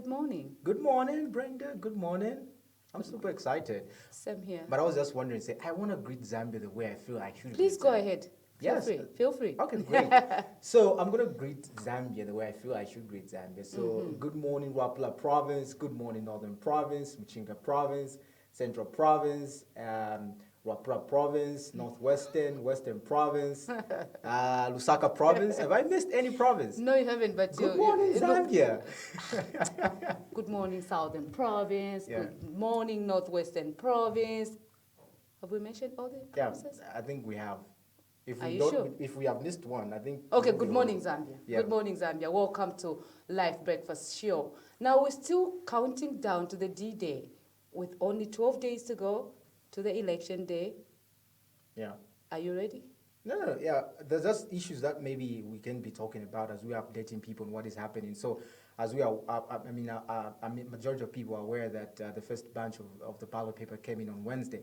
good morning. Good morning, Brenda. Good morning. I'm super excited. Same here. But I was just wondering, say, I want to greet Zambia the way I feel I should Please greet go Zambia. ahead. Feel Yes. free. Feel free. Okay, great. So I'm going to greet Zambia the way I feel I should greet Zambia. So good morning, Wapla Province. Good morning, Northern Province, Mchinga Province, Central Province, Wapra Province, Northwestern, Western Province, Lusaka Province. Have I missed any province? No, you haven't, but Good morning, Zambia. Good morning, Southern Province. Yeah. Good morning, Northwestern Province. Have we mentioned all the Yeah, provinces? I think we have. If Are we you don't, sure? if we have missed one, I think. Okay, we'll good be morning, on. Zambia. Yeah. Good morning, Zambia. Welcome to Live Breakfast Show. Now, we're still counting down to the D-Day with only 12 days to go to the election day. Yeah. Are you ready? No, yeah. There's just issues that maybe we can be talking about as we are updating people on what is happening. So, as we are, I mean, majority of people are aware that the first batch of the ballot paper came in on Wednesday.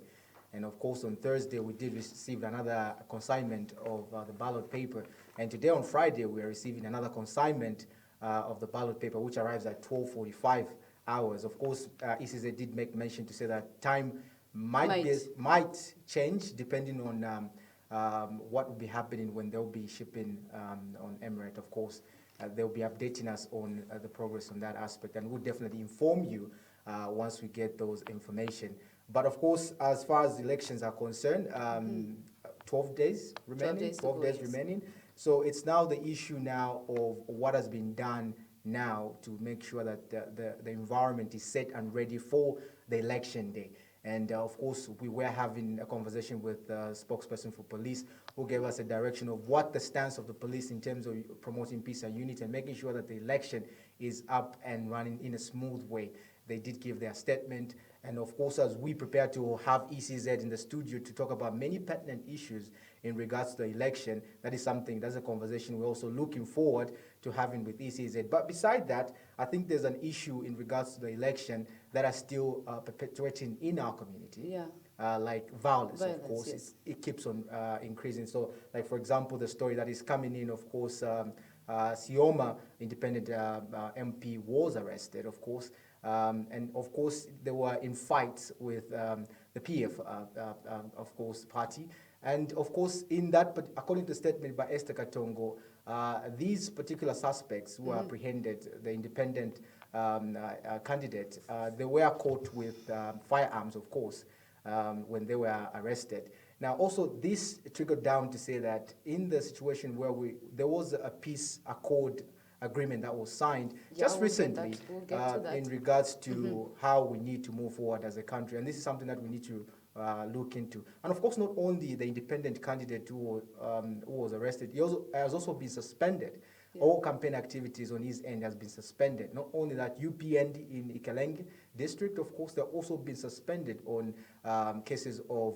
And of course, on Thursday, we did receive another consignment of the ballot paper. And today, on Friday, we are receiving another consignment of the ballot paper, which arrives at 12:45 hours. Of course, ECZ did make mention to say that time might change depending on what will be happening when they'll be shipping on Emirate. Of course, they'll be updating us on the progress on that aspect, and we'll definitely inform you once we get those information. But of course, as far as elections are concerned, 12 days remaining. 12 days remaining. So it's now the issue now of what has been done now to make sure that the environment is set and ready for the election day. And of course, we were having a conversation with the spokesperson for police who gave us a direction of what the stance of the police in terms of promoting peace and unity and making sure that the election is up and running in a smooth way. They did give their statement. And of course, as we prepare to have ECZ in the studio to talk about many pertinent issues in regards to the election, that's a conversation we're also looking forward to having with ECZ. But beside that, I think there's an issue in regards to the election that are still perpetuating in our community. Yeah. Like violence, of course, yes. it keeps on increasing. So, like for example, the story that is coming in, of course, Sioma independent MP was arrested, of course. And of course, they were in fights with the PF, of course, party. And of course, in that, but according to the statement by Esther Katongo, these particular suspects who were apprehended, the independent candidate, they were caught with firearms, of course, when they were arrested. Now, also, this trickled down to say that in the situation where there was a peace accord agreement that was signed just recently in regards to how we need to move forward as a country. And this is something that we need to look into. And of course, not only the independent candidate who was arrested, he has also been suspended. Yeah. All campaign activities on his end has been suspended. Not only that, UPND in Ikalenge district, of course, they've also been suspended on cases of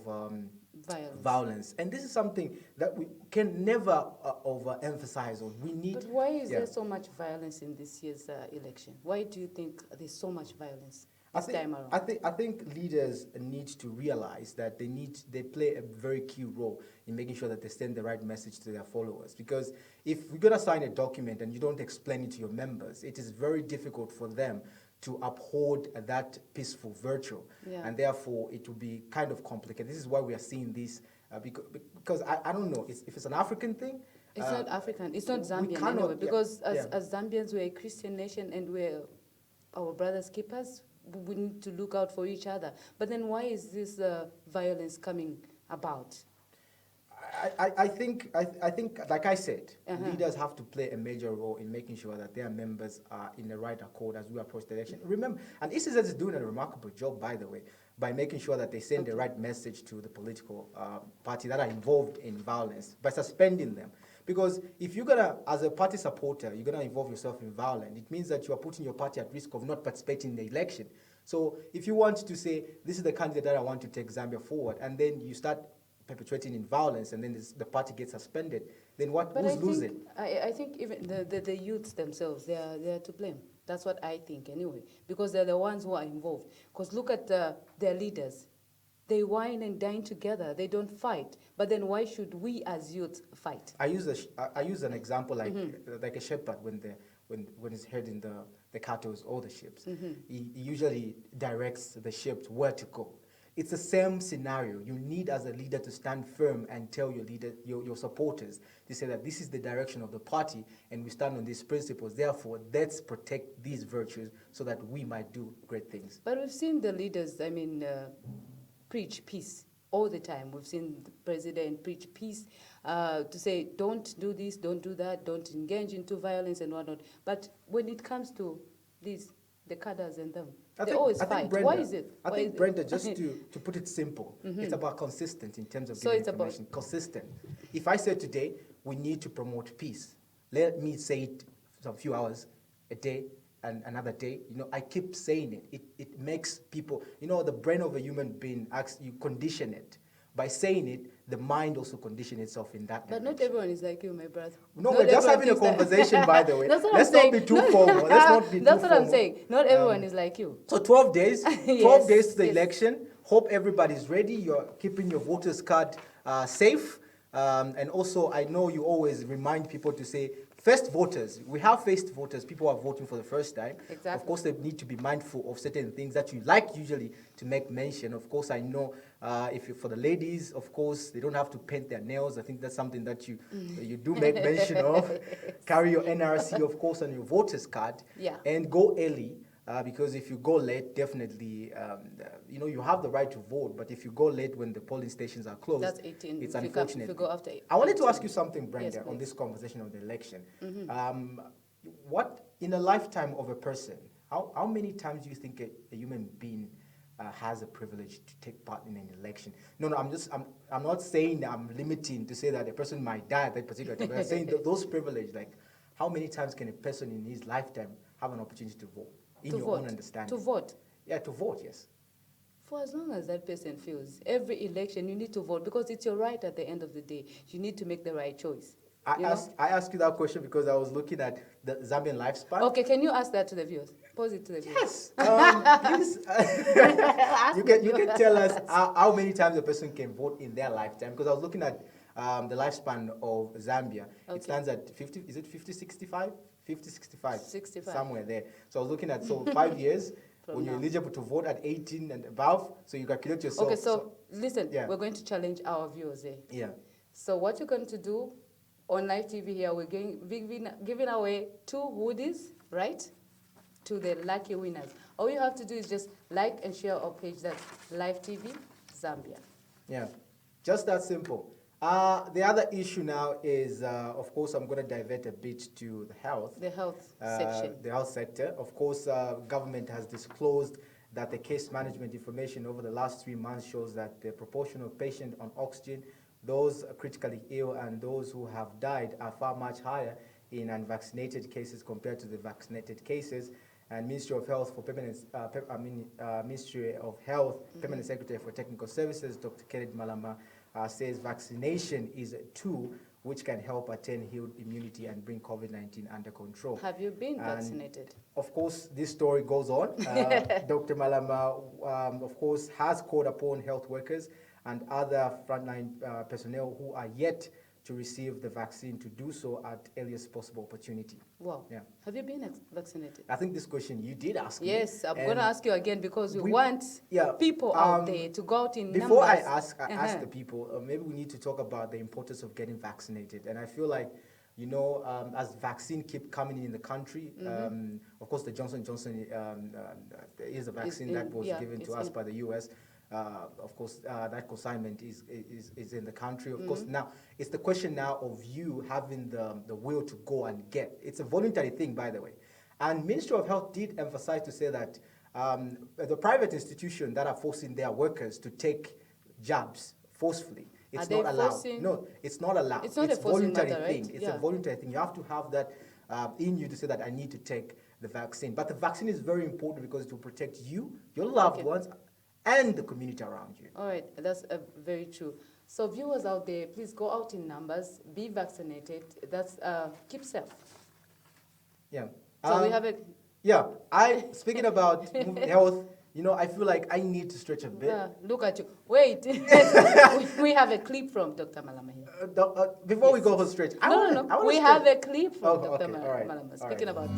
violence. And this is something that we can never overemphasize on. We need. But why is there so much violence in this year's election? Why do you think there's so much violence this time around? I think leaders need to realize that they play a very key role in making sure that they send the right message to their followers. Because if you're gonna sign a document and you don't explain it to your members, it is very difficult for them to uphold that peaceful virtue. Yeah. And therefore it will be kind of complicated. This is why we are seeing this, because I don't know if it's an African thing. It's not African, it's not Zambian anyway, because as Zambians, we're a Christian nation and we're our brothers' keepers. We need to look out for each other. But then why is this violence coming about? I think, like I said, leaders have to play a major role in making sure that their members are in the right accord as we approach the election. Remember, and ECZ is doing a remarkable job, by the way, by making sure that they send the right message to the political party that are involved in violence by suspending them. Because if you're gonna, as a party supporter, you're gonna involve yourself in violence, it means that you are putting your party at risk of not participating in the election. So if you want to say, this is the candidate that I want to take Zambia forward, and then you start perpetuating in violence, and then the party gets suspended, then who's losing? I think even the youths themselves, they are to blame. That's what I think anyway, because they're the ones who are involved. Because look at their leaders. They wine and dine together. They don't fight. But then why should we as youth fight? I use an example like a shepherd when he's herding the the cattle or the ships. He usually directs the ships where to go. It's the same scenario. You need, as a leader, to stand firm and tell your supporters to say that this is the direction of the party, and we stand on these principles. Therefore, let's protect these virtues so that we might do great things. But we've seen the leaders, preach peace all the time. We've seen the president preach peace to say, don't do this, don't do that, don't engage into violence and whatnot. But when it comes to these, the cadres and them, they always fight. Brenda, Why is it? I think, Brenda, just to put it simple, it's about consistent in terms of giving information. Consistent. If I say today, we need to promote peace, let me say it for a few hours a day and another day. I keep saying it. It makes people, the brain of a human being, you condition it. By saying it, the mind also conditions itself in that direction. But not everyone is like you, my brother. No, we're just having a conversation, by the way. Let's not be too formal. Let's not be too That's what formal. I'm saying. Not everyone is like you. So 12 days, 12 Yes, days to the yes. election. Hope everybody's ready. You're keeping your voter's card safe. And also, I know you always remind people to say, first voters. We have first voters. People are voting for the first time. Exactly. Of course, they need to be mindful of certain things that you like usually to make mention. Of course, I know for the ladies, of course, they don't have to paint their nails. I think that's something that you do make mention of. Carry your NRC, of course, on your voter's card. Yeah. And go early. Because if you go late, definitely, you have the right to vote. But if you go late when the polling stations are closed, That's 18. it's if unfortunate. if you go after 18. I wanted to ask you something, Brenda, Yes, on please. this conversation of the election. What, in a lifetime of a person, how many times do you think a human being has a privilege to take part in an election? No, I'm not saying that I'm limiting to say that a person might die at that particular time. But I'm saying that those privileges, like how many times can a person in his lifetime have an opportunity to vote? In your own understanding. To vote. Yeah, to vote, yes. For as long as that person feels, every election you need to vote because it's your right at the end of the day. You need to make the right choice. I asked you that question because I was looking at the Zambian lifespan. Okay, can you ask that to the viewers? Pose it to the viewers. Yes. Please, you can tell us how many times a person can vote in their lifetime. Because I was looking at the lifespan of Zambia. Okay. It stands at 50, is it 50, 65? 50, 65. 65. Somewhere there. So I was looking at, 5 years, From when you're now. eligible to vote at 18 and above, so you calculate yourself. Okay, so listen, yeah. we're going to challenge our viewers here. Yeah. So what you're going to do on live TV here, we're giving away 2 hoodies, right, to the lucky winners. All you have to do is just like and share our page, that's Live TV Zambia. Yeah, just that simple. The other issue now is, of course, I'm going to divert a bit to the health. The health section. The health sector. Of course, government has disclosed that the case management information over the last 3 months shows that the proportion of patients on oxygen, those critically ill and those who have died are far much higher in unvaccinated cases compared to the vaccinated cases. And Ministry of Health Ministry of Health, Permanent Secretary for Technical Services, Dr. Kenneth Malama, says vaccination is a tool which can help attain herd immunity and bring COVID-19 under control. Have you been vaccinated? Of course, this story goes on. Dr. Malama, of course, has called upon health workers and other frontline personnel who are yet to receive the vaccine to do so at earliest possible opportunity. Wow. Yeah. Have you been vaccinated? I think this question you did ask me. Yes, I'm going to ask you again because we want people out there to go out in before numbers. I ask the people, maybe we need to talk about the importance of getting vaccinated. And I feel like, as vaccine keep coming in the country, of course the Johnson & Johnson is a vaccine that was given to us by the US. Of course, that consignment is in the country. Of course, now it's the question now of you having the will to go and get. It's a voluntary thing, by the way. And Ministry of Health did emphasize to say that the private institutions that are forcing their workers to take jabs forcefully, it's not allowed. No, it's not allowed. It's not a voluntary matter, right? thing. It's a voluntary thing. You have to have that in you to say that I need to take the vaccine. But the vaccine is very important because it will protect you, your loved ones, and the community around you. All right, that's very true. So viewers out there, please go out in numbers, be vaccinated. That's keep safe. Yeah. So we have a... Yeah, speaking about health, I feel like I need to stretch a bit. Look at you. Wait. we have a clip from Dr. Malama here. Before we go for stretch, No. We have a clip from Dr. Malama. Speaking about...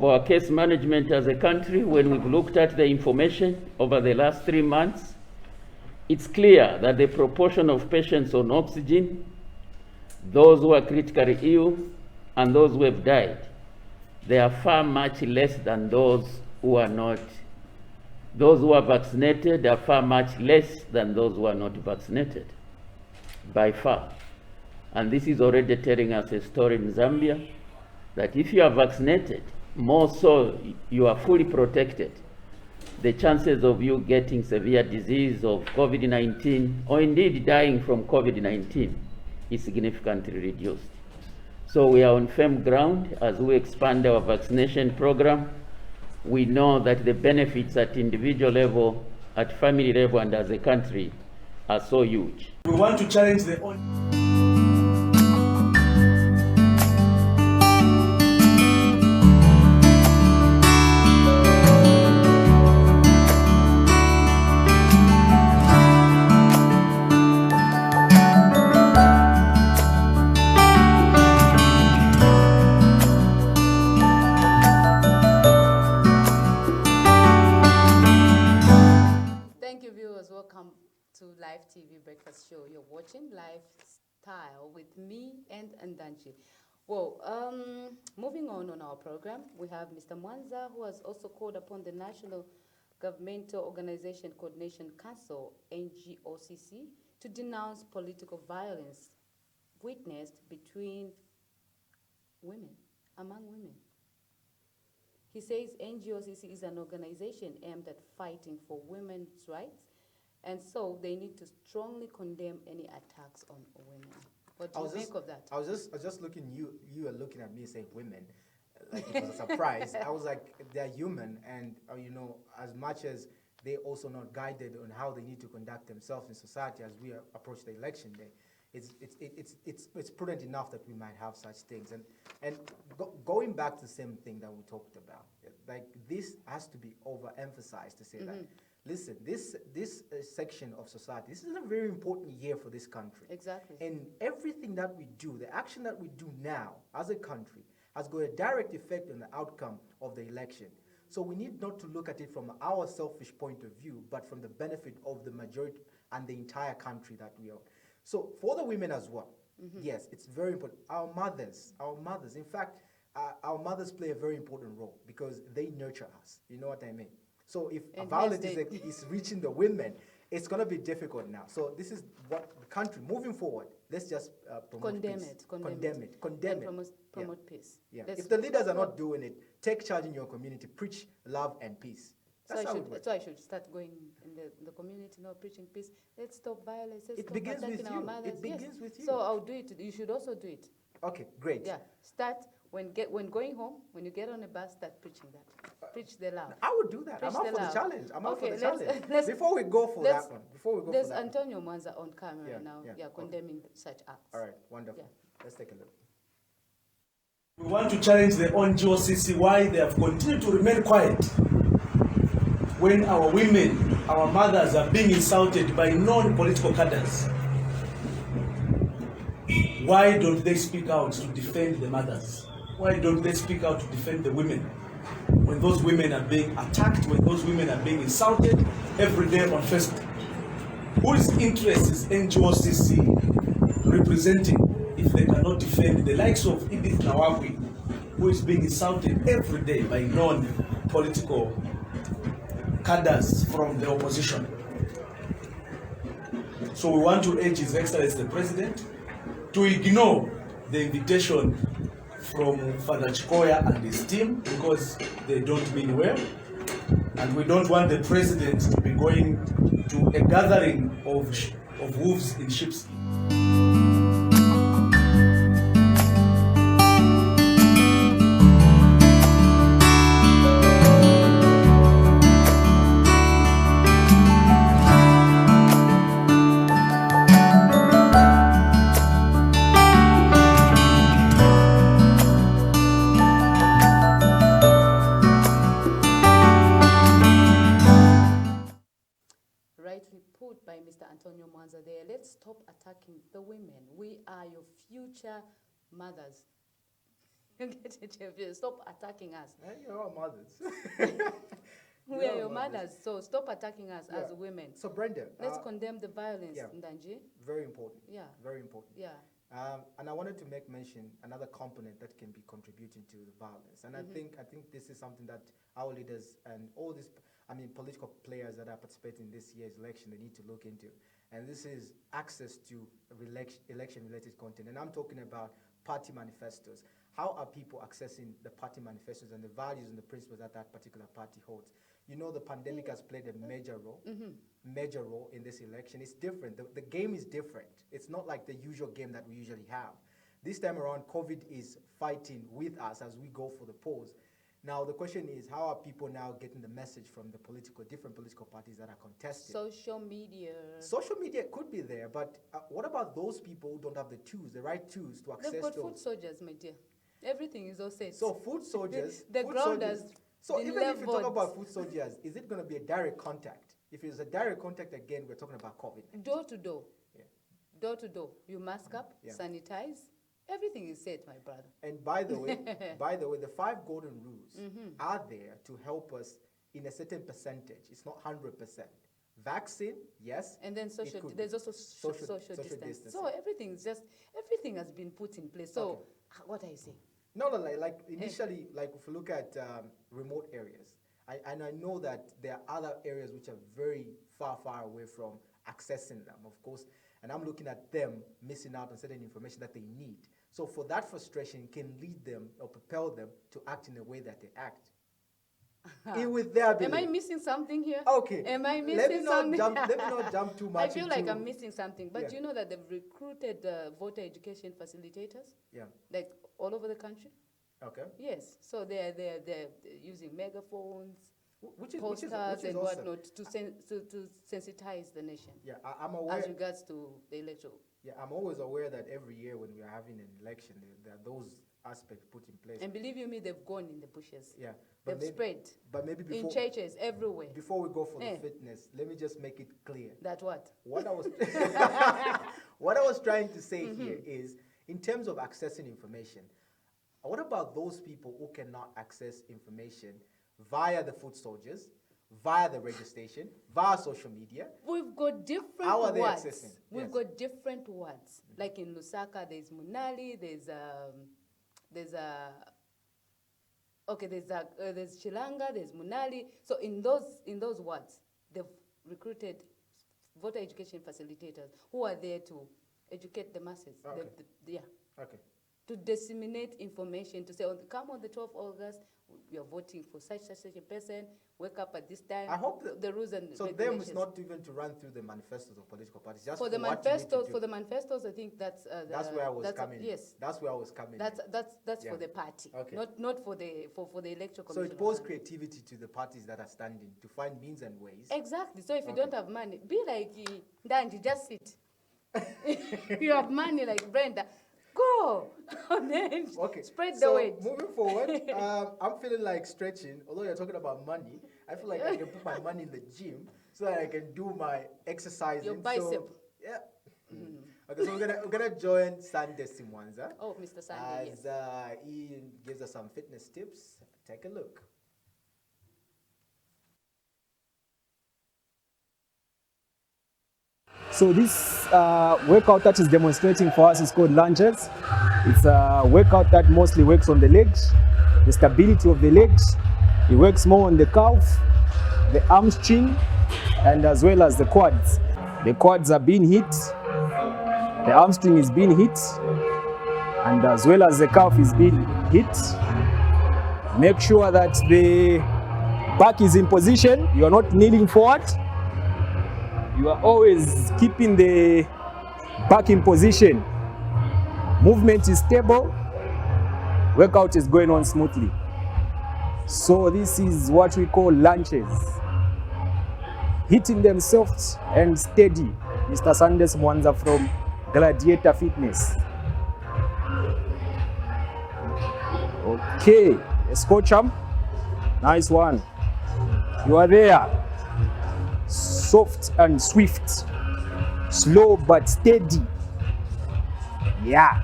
our case management as a country, when we've looked at the information over the last 3 months, it's clear that the proportion of patients on oxygen, those who are critically ill, and those who have died, they are far much less than those who are not. Those who are vaccinated are far much less than those who are not vaccinated, by far. And this is already telling us a story in Zambia, that if you are vaccinated, more so you are fully protected, the chances of you getting severe disease of COVID-19, or indeed dying from COVID-19, is significantly reduced. So we are on firm ground as we expand our vaccination program. We know that the benefits at individual level, at family level, and as a country are so huge. We want to challenge the Thank you, viewers. Welcome to Live TV Breakfast Show. You're watching Lifestyle with me and Ndanchi. Well, moving on our program, we have Mr. Mwanza, who has also called upon the National Governmental Organization Coordination Council, NGOCC, to denounce political violence witnessed between women, among women. He says NGOCC is an organization aimed at fighting for women's rights, and so they need to strongly condemn any attacks on women. What do you think of that? I was just looking, you were looking at me saying women, like it was a surprise. I was like, they're human, and you know, as much as they also not guided on how they need to conduct themselves in society as we approach the election day, it's prudent enough that we might have such things. And going back to the same thing that we talked about, like this has to be overemphasized to say that, listen, this section of society, this is a very important year for this country. Exactly. And everything that we do, the action that we do now as a country has got a direct effect on the outcome of the election. So we need not to look at it from our selfish point of view, but from the benefit of the majority and the entire country that we are. So for the women as well, yes, it's very important. Our mothers, in fact, our mothers play a very important role because they nurture us. You know what I mean? So if violence is reaching the women, it's going to be difficult now. So this is what the country, moving forward, let's just promote peace. Condemn it. Promote peace. Yeah. If the leaders are not doing it, take charge in your community, preach love and peace. So I should start going in the community now, preaching peace. Let's stop violence. Let's stop attacking our mothers. It begins with you. So I'll do it. You should also do it. Okay, great. Yeah. Start when going home. When you get on a bus, start preaching that. Preach the love. I would do that. Preach I'm up the for love. the challenge. I'm up for the let's- challenge. let's- Before we go for that one, There's Antonio Mwanza on camera Yeah, now. yeah, Yeah, okay. condemning such acts. All right, wonderful. Yeah. Let's take a look. We want to challenge the NGOCC why they have continued to remain quiet when our women, our mothers are being insulted by non-political cadres. Why don't they speak out to defend the mothers? Why don't they speak out to defend the women? When those women are being attacked, when those women are being insulted every day on Facebook. Whose interest is NGOCC representing if they cannot defend the likes of Edith Nawagwi, who is being insulted every day by non-political cadres from the opposition? So we want to urge His Excellency the President to ignore the invitation from Father Chikoya and his team because they don't mean well. And we don't want the President to be going to a gathering of wolves in sheep's. Rightly put by Mr. Antonio Mwanza there. Let's stop attacking the women. We are your future mothers. You get it? Stop attacking us. You're our mothers. We are your mothers, so stop attacking us as Yeah. women. So Brenda, Let's condemn the violence, yeah. Ndanji. very important. Yeah. Very important. Yeah. And I wanted to make mention another component that can be contributing to the violence. And Mm-hmm. I think this is something that our leaders and all these, political players that are participating in this year's election, they need to look into. And this is access to election-related content. And I'm talking about party manifestos. How are people accessing the party manifestos and the values and the principles that that particular party holds? You know, the pandemic has played a major role in this election. It's different. The game is different. It's not like the usual game that we usually have. This time around, COVID is fighting with us as we go for the polls. Now, the question is, how are people now getting the message from the different political parties that are contesting? Social media. Social media could be there, but what about those people who don't have the right tools to access They've got those? food soldiers, my dear. Everything is all set. So food soldiers. The food ground soldiers. has So been even if you talk leveled. about food soldiers, is it going to be a direct contact? If it's a direct contact, again, we're talking about COVID. Door to door. Yeah. Door to door. You mask up, Yeah. sanitize. Everything is set, my brother. And by the way, the 5 golden rules are there to help us in a certain percentage. It's not 100%. Vaccine, yes. And then social, could there's be. also social distance. distancing. So everything has been put in place. So Okay. what are you saying? No, like initially, like if you look at remote areas, I know that there are other areas which are very far away from accessing them, of course, and I'm looking at them missing out on certain information that they need. So for that frustration can lead them or propel them to act in the way that they act. With their ability. Am I missing something here? Okay. Am I Let missing me something? let me not jump too much I feel like into- I'm missing something. But Yeah. you know that they've recruited voter education facilitators, Yeah. like all over the country? Okay. Yes. So they're using megaphones, Which is posters and awesome. whatnot to sensitize the nation Yeah, I'm aware. as regards to the electoral. Yeah, I'm always aware that every year when we are having an election, there are those aspects put in place. And believe you me, they've gone in the bushes. Yeah, They've spread But maybe in before churches everywhere. before we go for Eh. the fitness, let me just make it clear. That what? What I was what I was trying to say here is, in terms of accessing information, what about those people who cannot access information via the foot soldiers, via the radio station, via social media? We've got different How are they words. accessing? We've Yes. got different words. Like in Lusaka, there's Munali, there's Chilanga, there's Munali. So in those words, they've recruited voter education facilitators who are there to educate the masses. Okay. Okay. To disseminate information, to say, come on the 12th of August, we are voting for such a person, wake up at this time. I hope the rules and So them regulations. is not even to run through the manifestos of political parties. Just For the what you need to manifestos, do. for the manifestos, I think that's That's where I was coming. Yes, That's where I was coming. that's Yeah. for the party, Okay. not for the electoral So commission. it or poses something. creativity to the parties that are standing to find means and ways. Exactly. So if you Okay. don't have money, be like Dandy, just sit. You have money like Brenda, go and then Okay. spread the so weight. moving forward, I'm feeling like stretching. Although you're talking about money, I feel like I can put my money in the gym so that I can do my exercising. Your bicep. So, yeah. Okay, so we're gonna join Sunday Simwanza Oh, Mr. Sandy, as yes. he gives us some fitness tips. Take a look. So this workout that is demonstrating for us is called lunges. It's a workout that mostly works on the legs, the stability of the legs. It works more on the calf, the hamstring, and as well as the quads. The quads are being hit, the hamstring is being hit, and as well as the calf is being hit. Make sure that the back is in position. You are not kneeling forward. You are always keeping the back in position. Movement is stable. Workout is going on smoothly. So this is what we call lunges. Hitting them soft and steady. Mr. Sanders Mwanza from Gladiator Fitness. Okay, let's go, champ. Nice one. You are there. Soft and swift, slow but steady. Yeah,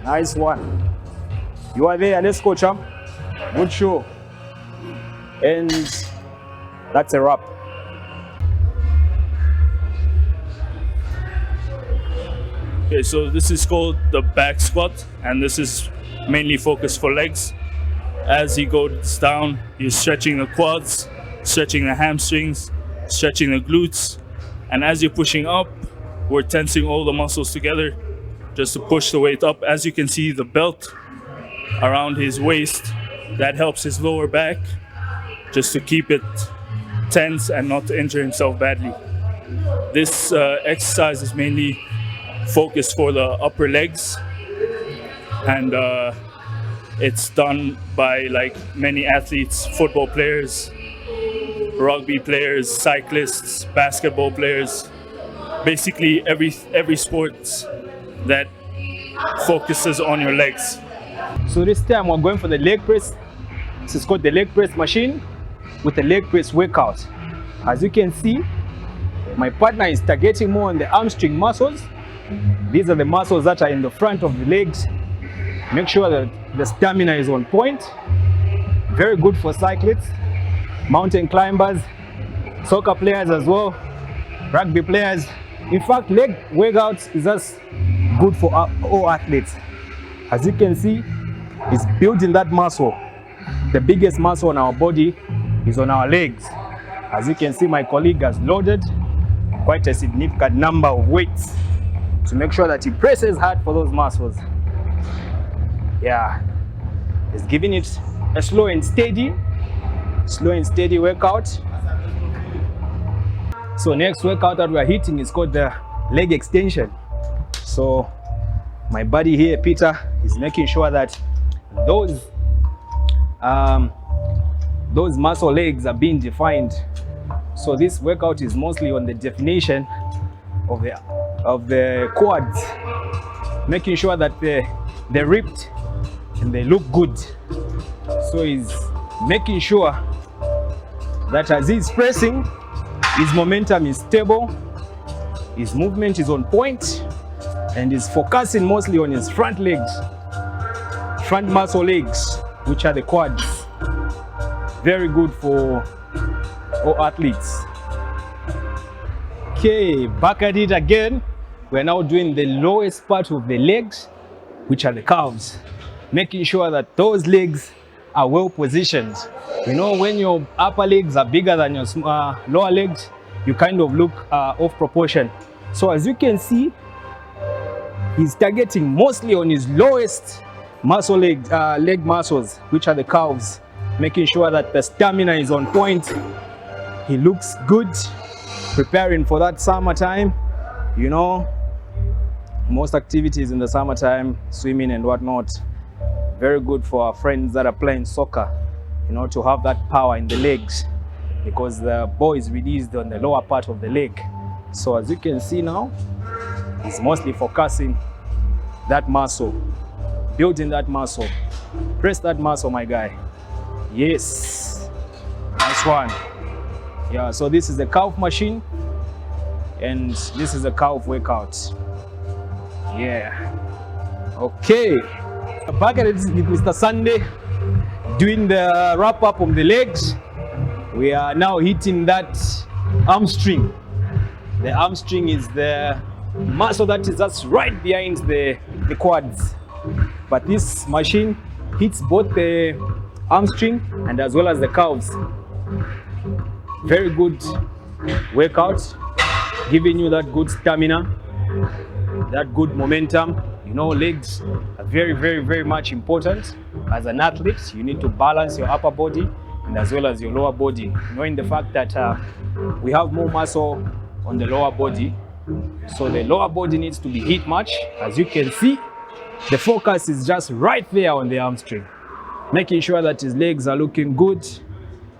nice one. You are there. Let's go, champ. Good show. And that's a wrap. Okay, so this is called the back squat, and this is mainly focused for legs. As he goes down, you're stretching the quads, stretching the hamstrings, stretching the glutes, and as you're pushing up, we're tensing all the muscles together just to push the weight up. As you can see, the belt around his waist, that helps his lower back just to keep it tense and not to injure himself badly. This exercise is mainly focused for the upper legs, and it's done by like many athletes, football players, rugby players, cyclists, basketball players, basically every sport that focuses on your legs. So this time we're going for the leg press. This is called the leg press machine with the leg press workout. As you can see, my partner is targeting more on the hamstring muscles. These are the muscles that are in the front of the legs. Make sure that the stamina is on point. Very good for cyclists, mountain climbers, soccer players as well, rugby players. In fact, leg workouts is just good for all athletes. As you can see, it's building that muscle. The biggest muscle on our body is on our legs. As you can see, my colleague has loaded quite a significant number of weights to make sure that he presses hard for those muscles. Yeah, he's giving it a slow and steady workout. So next workout that we are hitting is called the leg extension. So my buddy here, Peter, is making sure that those muscle legs are being defined. So this workout is mostly on the definition of the quads, making sure that they're ripped and they look good. So he's making sure that as he's pressing, his momentum is stable, his movement is on point, and he's focusing mostly on his front legs, front muscle legs, which are the quads. Very good for all athletes. Okay, back at it again. We're now doing the lowest part of the legs, which are the calves. Making sure that those legs are well positioned. You know, when your upper legs are bigger than your lower legs, you kind of look off proportion. So as you can see, he's targeting mostly on his lowest muscle leg muscles, which are the calves, making sure that the stamina is on point. He looks good, preparing for that summertime. You know, most activities in the summertime, swimming and whatnot, very good for our friends that are playing soccer, you know, to have that power in the legs, because the ball is released on the lower part of the leg. So as you can see now, he's mostly focusing that muscle, building that muscle. Press that muscle, my guy. Yes, nice one. Yeah, so this is the calf machine, and this is a calf workout. Yeah. Okay. Back at it with Mr. Sunday, doing the wrap up of the legs. We are now hitting that hamstring. The hamstring is the muscle that is just right behind the quads. But this machine hits both the hamstring and as well as the calves. Very good workout, giving you that good stamina, that good momentum. You know, legs are very, very, very much important. As an athlete, you need to balance your upper body and as well as your lower body, knowing the fact that we have more muscle on the lower body. So the lower body needs to be hit much. As you can see, the focus is just right there on the hamstring, making sure that his legs are looking good,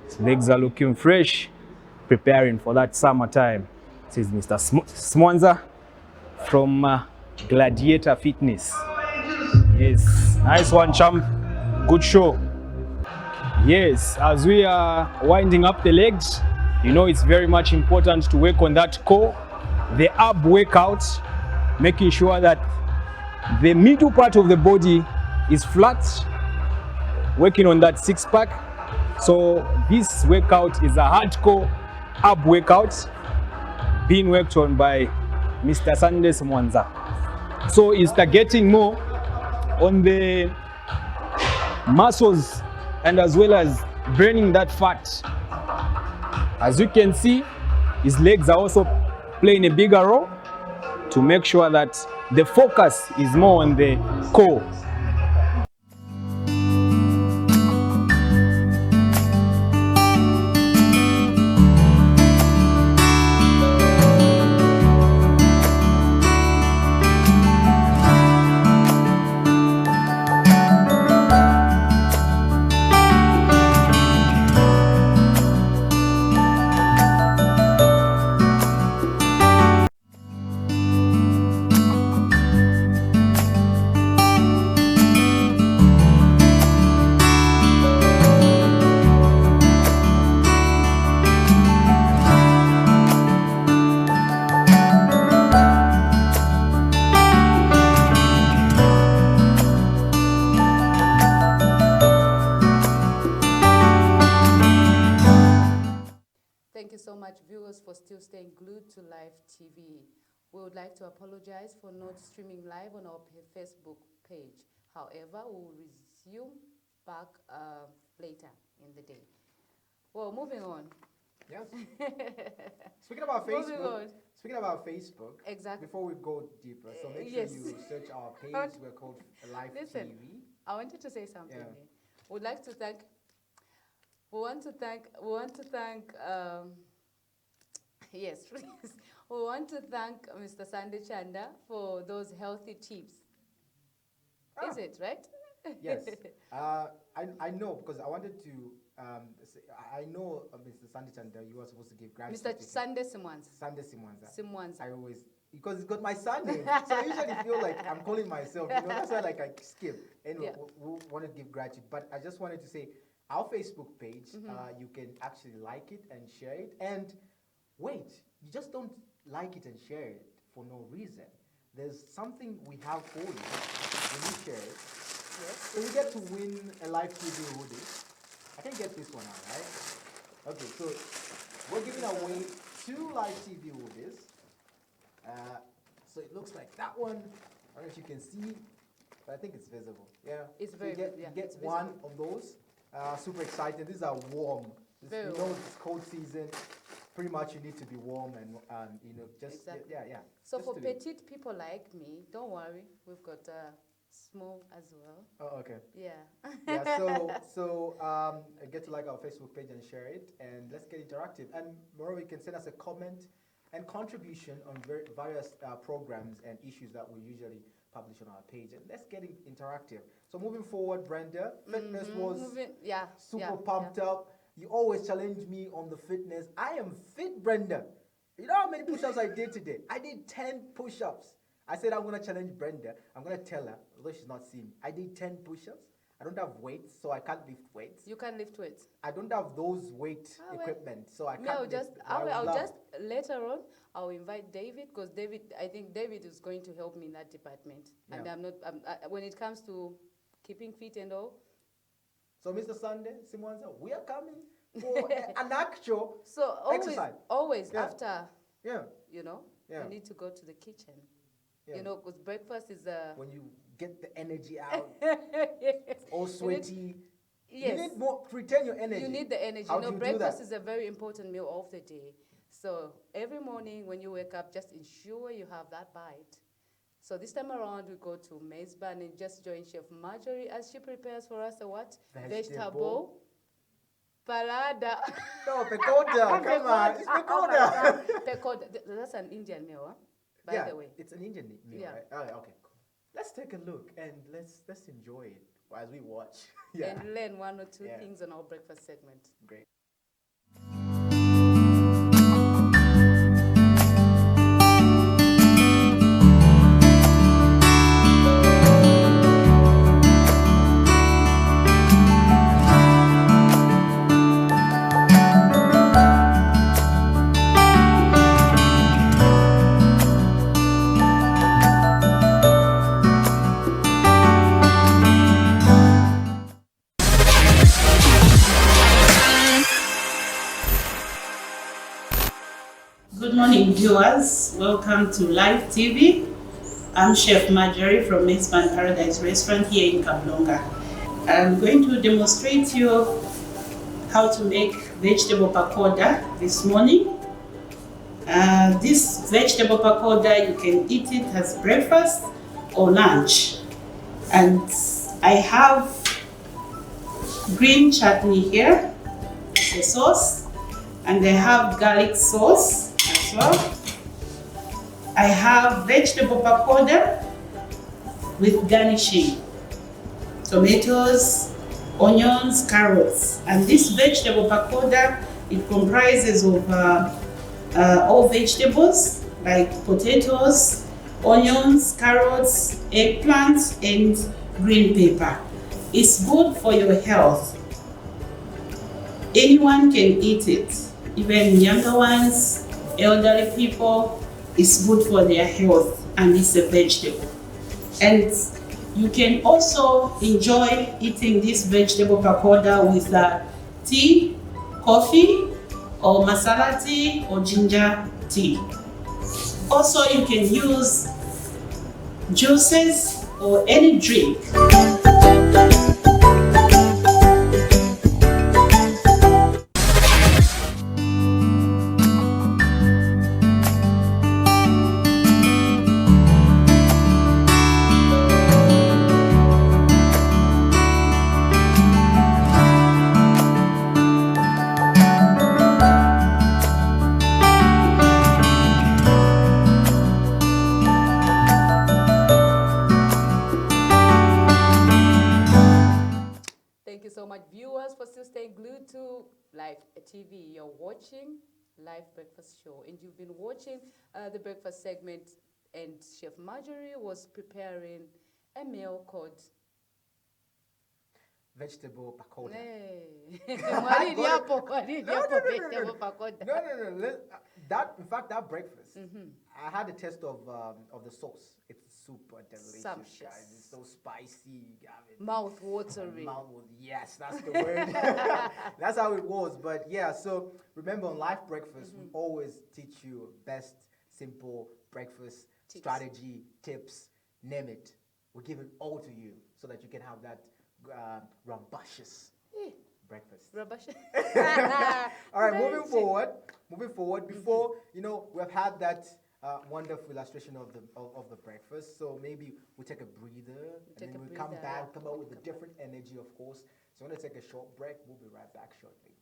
his legs are looking fresh, preparing for that summertime. This is Mr. Swanza from Gladiator Fitness. Yes, nice one, champ. Good show. Yes, as we are winding up the legs, you know, it's very much important to work on that core, the ab workout, making sure that the middle part of the body is flat working on that six-pack. So this workout is a hardcore ab workout being worked on by Mr. Sandes Mwanza. So he's targeting more on the muscles and as well as burning that fat. As you can see, his legs are also playing a bigger role to make sure that the focus is more on the core. Thank you so much, viewers, for still staying glued to Live TV. We would like to apologize for not streaming live on our Facebook page. However, we will resume back later in the day. Well, moving on. Yes. Speaking about Moving Facebook, on. speaking about Facebook, Exactly. before we go deeper, so make Yes. sure you search our page. We're called Live Listen. TV. I wanted to say something Yeah. here. We'd like to thank. We want to thank. Yes, please. We want to thank Mr. Sandy Chanda for those healthy tips. Is Ah. it right? Yes. I know because I wanted to. I know Mr. Sandy Chanda, you were supposed to give gratitude. Mr. to him. Sunday Simwanza. Sunday Simwanza. Simwanza. I always because it's got my surname, so I usually feel like I'm calling myself. You know, that's why like I skip. Anyway, Yeah. we want to give gratitude, but I just wanted to say our Facebook page. Mm-hmm. You can actually like it and share it. And wait, you just don't like it and share it for no reason. There's something we have for you when you share it. Yes. So you get to win a Live TV hoodie. I can get this one out, right? Okay, so we're giving away 2 Live TV hoodies. So it looks like that one. I don't know if you can see, but I think it's visible. Yeah. It's So very you get, good, yeah, you get it's one of those. Super excited. These are warm. Very you know warm. it's cold season. Pretty much you need to be warm and you know just Exactly. yeah. So just for to be- petite people like me, don't worry, we've got small as well. Oh, okay. Yeah. Yeah, so get to like our Facebook page and share it, and let's get interactive. And moreover, you can send us a comment and contribution on various programs and issues that we usually publish on our page, and let's get interactive. So moving forward, Brenda, fitness was super pumped up. You always challenge me on the fitness. I am fit, Brenda. You know how many push-ups I did today? I did 10 push-ups. I said I'm gonna challenge Brenda. I'm gonna tell her, although she's not seeing me. I did 10 push-ups. I don't have weights, so I can't lift weights. You can lift weights. I don't have those weight well, equipment, so I can't Me, I'll lift. just, but I would I'll love- just later on, I'll invite David because I think David is going to help me in that department. And Yeah. I'm not, when it comes to keeping fit and all. So Mr. Sunday, Simwanza, we are coming for an actual So exercise. always Yeah. after, Yeah. you know, Yeah. you need to go to the kitchen. Yeah. You know, because breakfast is When you get the energy out, yes. all sweaty. You Yes. need more to retain your energy. You need the energy. How You do know, you do breakfast that? is a very important meal of the day. So every morning when you wake up, just ensure you have that bite. So this time around, we go to Maize Ban and just join Chef Marjorie as she prepares for us a what? Vegetable. Parada. No, pekoda. Come on, it's Oh my pekoda. God. Pekoda. That's an Indian meal, huh? By Yeah, the way. it's an Indian meal, Yeah. right? Oh, okay, cool. Let's take a look and let's enjoy it as we watch. Yeah, And learn 1 or 2 Yeah. things on our breakfast segment. great. viewers, welcome to Live TV. I'm Chef Marjorie from Mexican Paradise Restaurant here in Kablonga. I'm going to demonstrate to you how to make vegetable pakoda this morning. This vegetable pakoda, you can eat it as breakfast or lunch. And I have green chutney here, the sauce, and I have garlic sauce as well. I have vegetable pakoda with garnishing, tomatoes, onions, carrots. And this vegetable pakoda, it comprises of all vegetables like potatoes, onions, carrots, eggplant, and green pepper. It's good for your health. Anyone can eat it, even younger ones, elderly people. It's good for their health, and it's a vegetable. And you can also enjoy eating this vegetable pakoda with tea, coffee, or masala tea, or ginger tea. Also, you can use juices or any drink. Thank you so much, viewers, for still staying glued to Live TV. You're watching Live Breakfast Show, and you've been watching the breakfast segment, and Chef Marjorie was preparing a meal called Vegetable pakoda. vegetable No, pakoda. no. That, in fact, that breakfast, I had a taste of the sauce. It's super delicious, Sumptuous. guys. It's so spicy. Mouth watering. Yes, that's the word. That's how it was. But yeah, so remember on Live Breakfast, we always teach you best simple breakfast Tips. strategy, tips, name it. We give it all to you so that you can have that rambunctious breakfast. Rubbish. All right, moving forward. Before we've had that wonderful illustration of the breakfast. So maybe we take a breather, Take and a then we come breather, back, yeah. come out with a different energy, of course. So I'm gonna take a short break. We'll be right back shortly.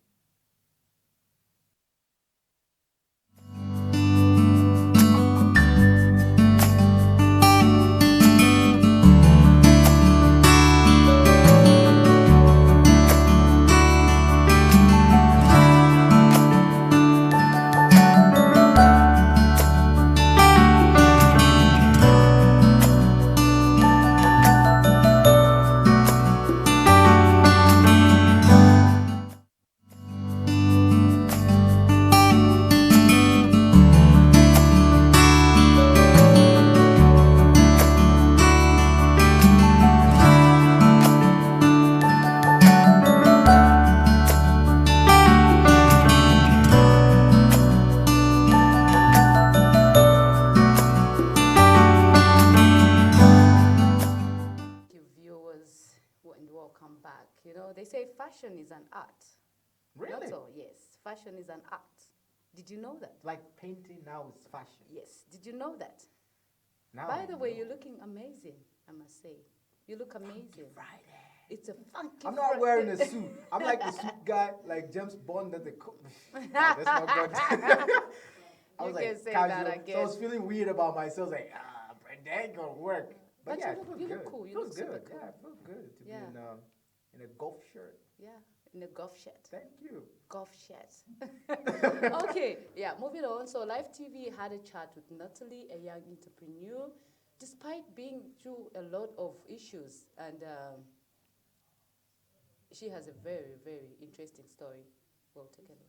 Welcome back. You know, they say fashion is an art. Really? That's all, yes. Fashion is an art. Did you know that? Like painting now is fashion. Yes. Did you know that? Now By the I way, know. you're looking amazing, I must say. You look amazing. Friday. It's a funky I'm not Friday. wearing a suit. I'm like the suit guy, like James Bond that they cook. That's not good. I You was can like say casual. that So I again. was feeling weird about myself, like, but that ain't gonna work. But, But yeah, you it look- feels you good. look cool. You Feels look super good. cool. Yeah, it feels good to Yeah. be in a golf shirt. Yeah, in a golf shirt. Thank you. Golf shirts. Okay, yeah, moving on. So Live TV had a chat with Natalie, a young entrepreneur, despite being through a lot of issues. And she has a very, very interesting story. We'll take a look.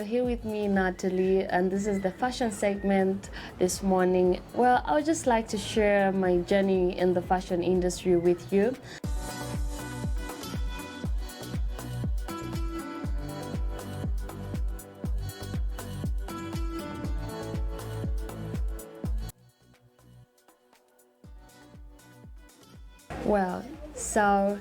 you're here with me, Natalie, and this is the fashion segment this morning. Well, I would just like to share my journey in the fashion industry with you. Well, so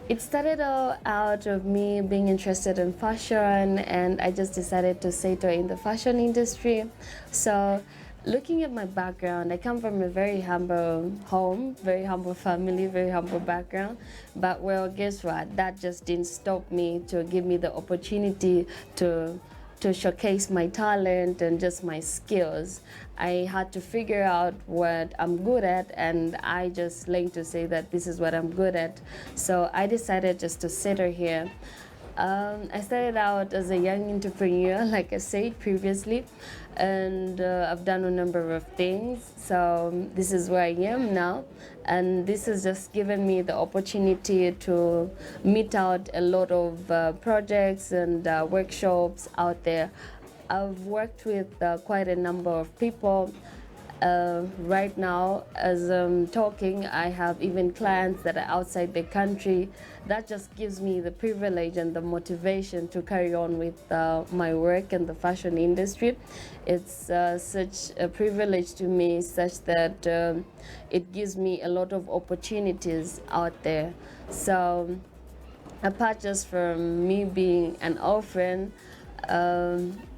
it started all out of me being interested in fashion, and I just decided to settle in the fashion industry. So looking at my background, I come from a very humble home, very humble family, very humble background. But well, guess what? That just didn't stop me to give me the opportunity to showcase my talent and just my skills. I had to figure out what I'm good at, and I just learned to say that this is what I'm good at. So I decided just to settle here. I started out as a young entrepreneur, like I said previously, and I've done a number of things. So this is where I am now, and this has just given me the opportunity to meet out a lot of projects and workshops out there. I've worked with quite a number of people. Right now, as I'm talking, I have even clients that are outside the country. That just gives me the privilege and the motivation to carry on with my work in the fashion industry. It's such a privilege to me, such that it gives me a lot of opportunities out there. So apart just from me being an orphan,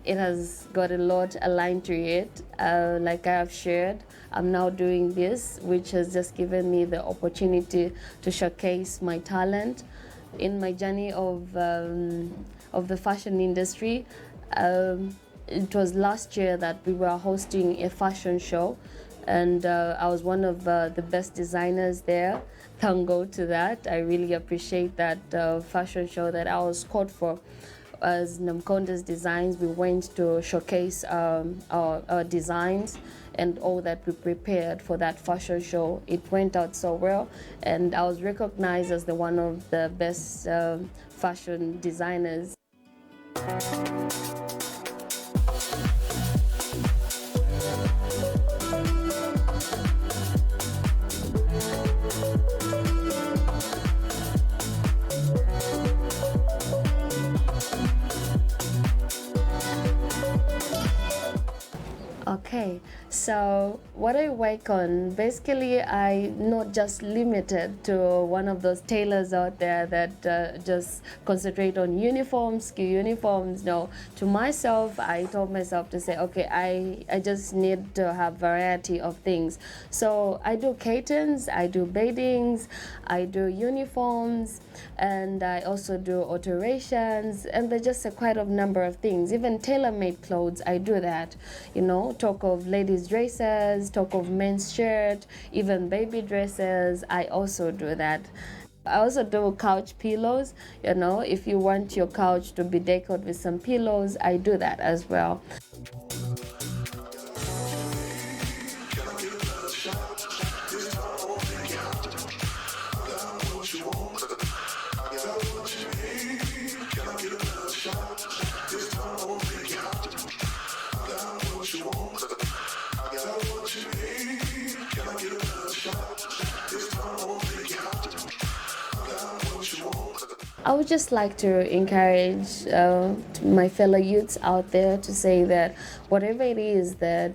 it has got a lot aligned to it. Like I have shared, I'm now doing this, which has just given me the opportunity to showcase my talent in my journey of the fashion industry. It was last year that we were hosting a fashion show, and I was one of the best designers there. Thank God to that. I really appreciate that fashion show that I was called for. As Namkonda's Designs, we went to showcase our designs and all that we prepared for that fashion show. It went out so well, and I was recognized as the one of the best fashion designers. Okay, so what I work on, basically I'm not just limited to one of those tailors out there that just concentrate on uniforms, ski uniforms. No, to myself, I told myself to say, okay, I just need to have variety of things. So I do curtains, I do beddings, I do uniforms, and I also do alterations, and there's just quite a number of things. Even tailor-made clothes, I do that. You know, talk of ladies' dresses, talk of men's shirt, even baby dresses, I also do that. I also do couch pillows. You know, if you want your couch to be decorated with some pillows, I do that as well. I would just like to encourage my fellow youths out there to say that whatever it is that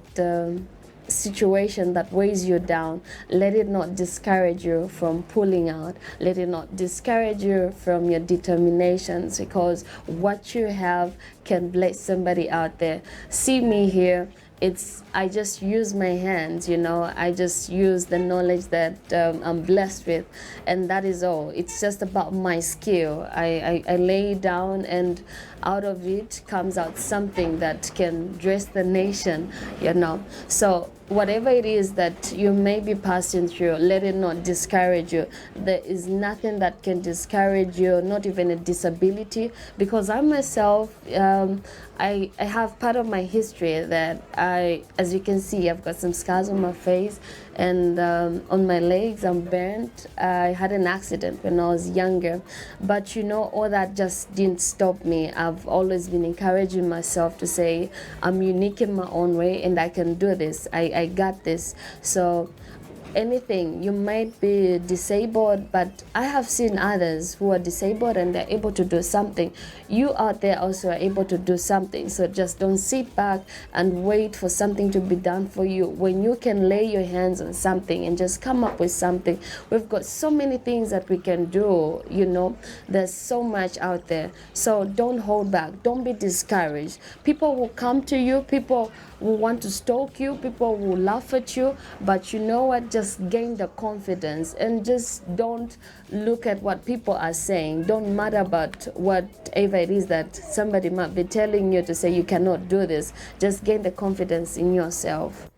situation that weighs you down, let it not discourage you from pulling out. Let it not discourage you from your determinations, because what you have can bless somebody out there. See me here. I just use my hands, you know, I just use the knowledge that I'm blessed with, and that is all. It's just about my skill. I lay it down, and out of it comes out something that can dress the nation, you know. So whatever it is that you may be passing through, let it not discourage you. There is nothing that can discourage you, not even a disability, because I myself, I have part of my history that as you can see, I've got some scars on my face and on my legs. I'm burnt. I had an accident when I was younger, but all that just didn't stop me. I've always been encouraging myself to say I'm unique in my own way and I can do this. I got this. So anything. You might be disabled, but I have seen others who are disabled and they're able to do something. You out there also are able to do something. So just don't sit back and wait for something to be done for you. When you can lay your hands on something and just come up with something, we've got so many things that we can do. There's so much out there. So don't hold back. Don't be discouraged. People will come to you. People will want to stalk you. People will laugh at you. But you know what? Just gain the confidence and just don't look at what people are saying. Don't matter about whatever it is that somebody might be telling you to say you cannot do this. Just gain the confidence in yourself.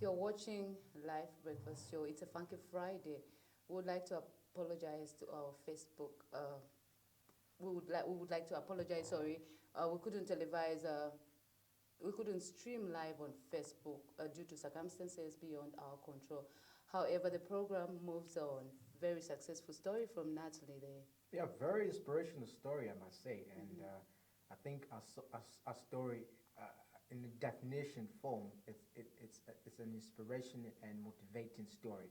You're watching Live Breakfast Show. It's a Funky Friday. We would like to apologize to our Facebook. We would like to apologize. Sorry, we couldn't televise. We couldn't stream live on Facebook due to circumstances beyond our control. However, the program moves on. Very successful story from Natalie there. Yeah, very inspirational story, I must say. And I think a story in the definition form, it's an inspiration and motivating story.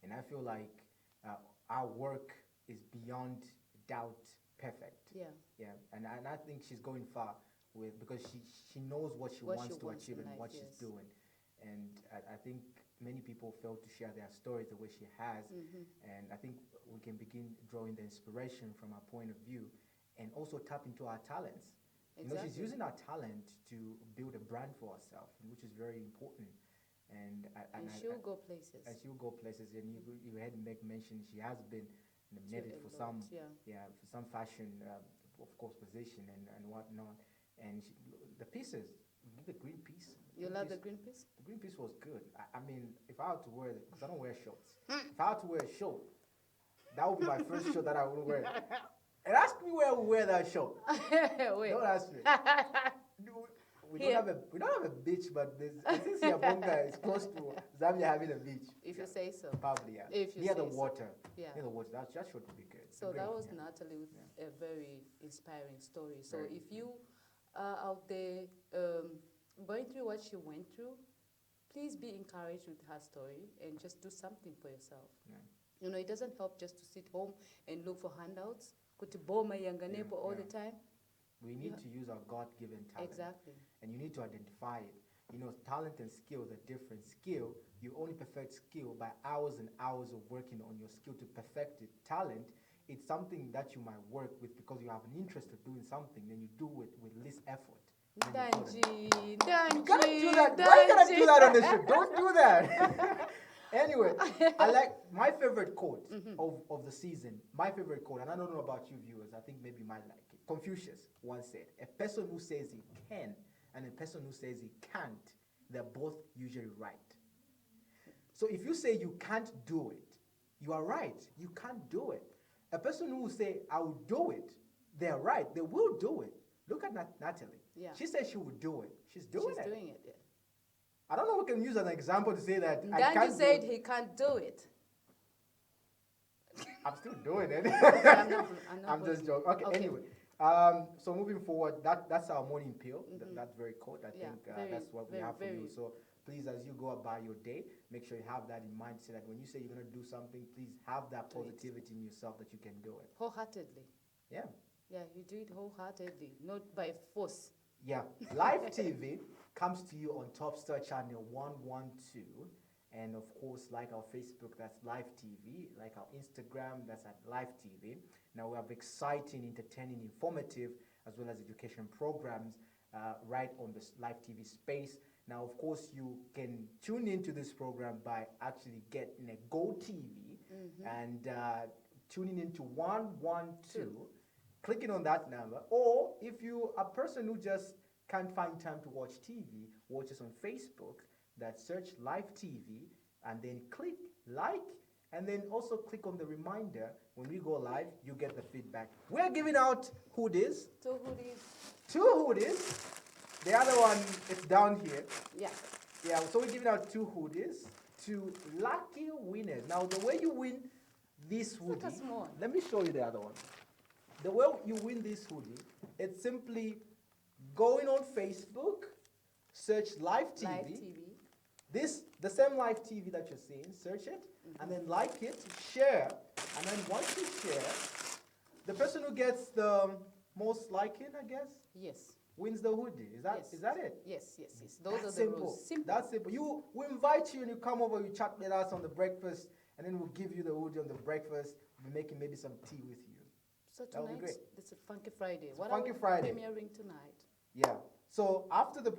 And I feel like our work is beyond doubt perfect. Yeah. Yeah, and I think she's going far because she knows what she wants to wants achieve in and life, what she's yes. doing. And I think many people fail to share their stories the way she has. And I think we can begin drawing the inspiration from our point of view and also tap into our talents. You know, she's Exactly. using our talent to build a brand for herself, which is very important. And And she'll go places. and she'll go places. And you had make mention she has been nominated a for lot, some yeah. for some fashion of course position and whatnot. And the pieces, the green piece. You love the green piece? The green piece was good. I mean, if I had to wear it, because I don't wear shorts. If I had to wear a short, that would be my first shirt that I would wear. And ask me where I would wear that shirt. Wait. Don't ask me. We don't Here. have a beach, but I think Siabonga is close to Zambia having a beach. If you say so. Probably, yeah. If you Near the say so. water. Yeah. Near the water. That should be good. So Green, that was yeah. Natalie with a very inspiring story. So Very if you are out there going through what she went through, please be encouraged with her story and just do something for yourself. Yeah. You know, it doesn't help just to sit home and look for handouts. Kutiboma yanganepo all yeah. the time. We need to use our God-given talent. Exactly. And you need to identify it. You know, talent and skills are different. Skill, you only perfect skill by hours and hours of working on your skill to perfect it. Talent, it's something that you might work with because you have an interest of doing something, then you do it with least effort. Danji, You gotta do that. Why you gotta do that on the show? Don't do that. Anyway, I like my favorite quote of the season. My favorite quote, and I don't know about you viewers, I think maybe you might like it. Confucius once said, a person who says he can and a person who says he can't, they're both usually right. So if you say you can't do it, you are right. You can't do it. A person who will say, I will do it, they're right. They will do it. Look at Natalie. Yeah. She said she would do it. She's doing She's it. doing it, yeah. I don't know. We can use as an example to say that I Danji can't said do it. he can't do it. I'm still doing it. I'm not I'm just going- joking. Okay, okay. anyway. So moving forward, that's our morning pill. That's very cool. I Yeah, think very, that's what we very, have for you. very- So please, as you go about your day, make sure you have that in mind. So that when you say you're going to do something, please have that Do it. positivity in yourself that you can do it. Wholeheartedly. Yeah. Yeah, you do it wholeheartedly, not by force. Yeah. Live TV comes to you on Top Star Channel 112. And of course, like our Facebook, that's Live TV. Like our Instagram, that's at Live TV. Now we have exciting, entertaining, informative as well as education programs right on this live TV space. Now, of course, you can tune into this program by actually getting a Go TV and tuning into 112, clicking on that number. Or if you are a person who just can't find time to watch TV, watch us on Facebook, that search live TV, and then click like, and then also click on the reminder. When we go live, you get the feedback. We're giving out hoodies. 2 hoodies. 2 hoodies. The other one is down here. Yeah. Yeah, so we're giving out 2 hoodies to lucky winners. Now, the way you win this hoodie, like a small one. let me show you the other one. The way you win this hoodie, it's simply going on Facebook, search live TV. Live TV. The same live TV that you're seeing, search it, and then like it, share, and then once you share, the person who gets the most liking, I guess, Yes. wins the hoodie. Is that Yes. is that it? Yes. Those That's are the simple. rules. Simple. That's simple. We invite you and you come over, you chat with us on the breakfast, and then we'll give you the hoodie on the breakfast. We'll be making maybe some tea with you. So That would be tonight, great. it's a Funky Friday. a What Funky are we Friday. premiering tonight? Yeah. So after the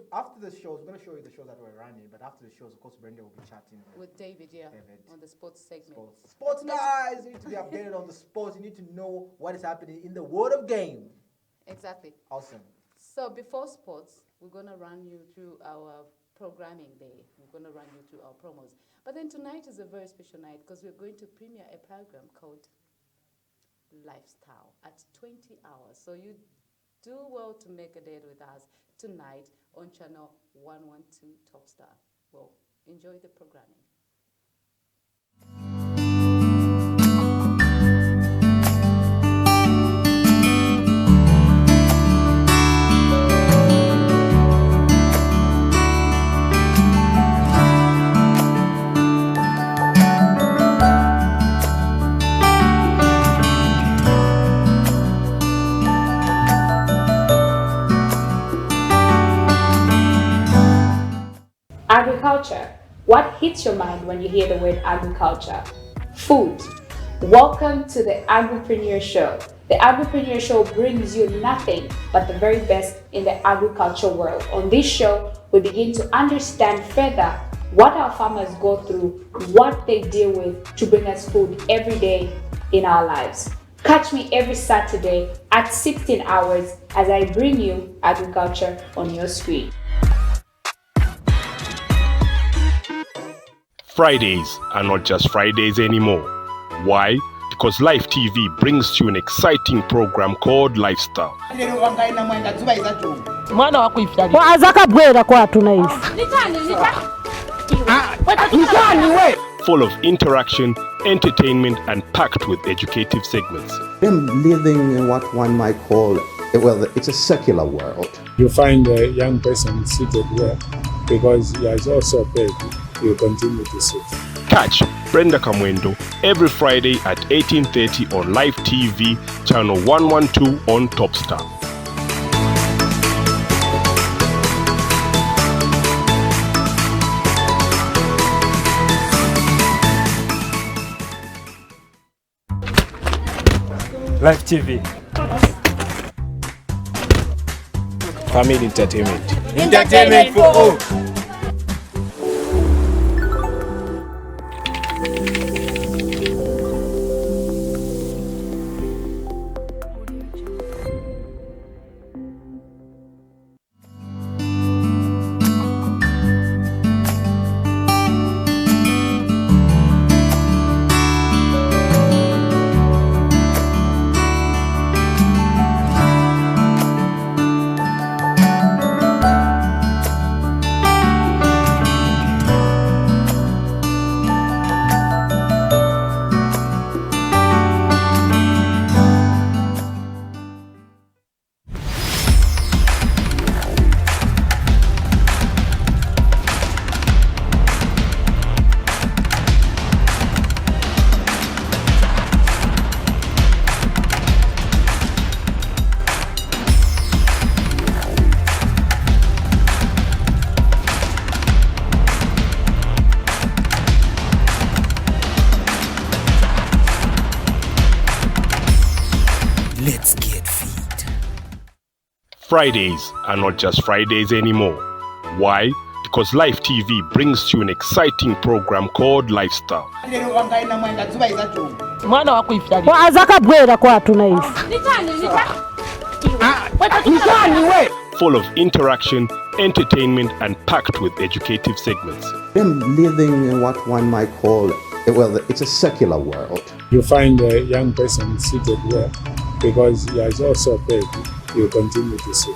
shows, we're gonna show you the shows that we're running. But after the shows, of course, Brenda will be chatting With David, yeah, David. on the sports segment. Sports guys, you need to be updated on the sports. You need to know what is happening in the world of game. Exactly. Awesome. So before sports, we're gonna run you through our programming day. We're gonna run you through our promos. But then tonight is a very special night because we're going to premiere a program called Lifestyle at 20 hours. So you do well to make a date with us tonight on channel 112 Top Star. Well, enjoy the programming. Agriculture. What hits your mind when you hear the word agriculture? Food. Welcome to the Agripreneur Show. The Agripreneur Show brings you nothing but the very best in the agriculture world. On this show, we begin to understand further what our farmers go through, what they deal with to bring us food every day in our lives. Catch me every Saturday at 16 hours as I bring you agriculture on your screen. Fridays are not just Fridays anymore. Why? Because Live TV brings you an exciting program called Lifestyle. Full of interaction, entertainment, and packed with educative segments. I'm living in what one might call, well, it's a secular world. You find a young person seated well because he has also paid. You continue to sit. Catch Brenda Kamwendo every Friday at 18:30 on Live TV, channel 112 on Top Star. Live TV. Family entertainment. Entertainment for all. Fridays are not just Fridays anymore. Why? Because Life TV brings you an exciting program called Lifestyle. Full of interaction, entertainment, and packed with educative segments. I'm living in what one might call, well, it's a secular world. You find a young person seated well because he has also paid. You continue to sit.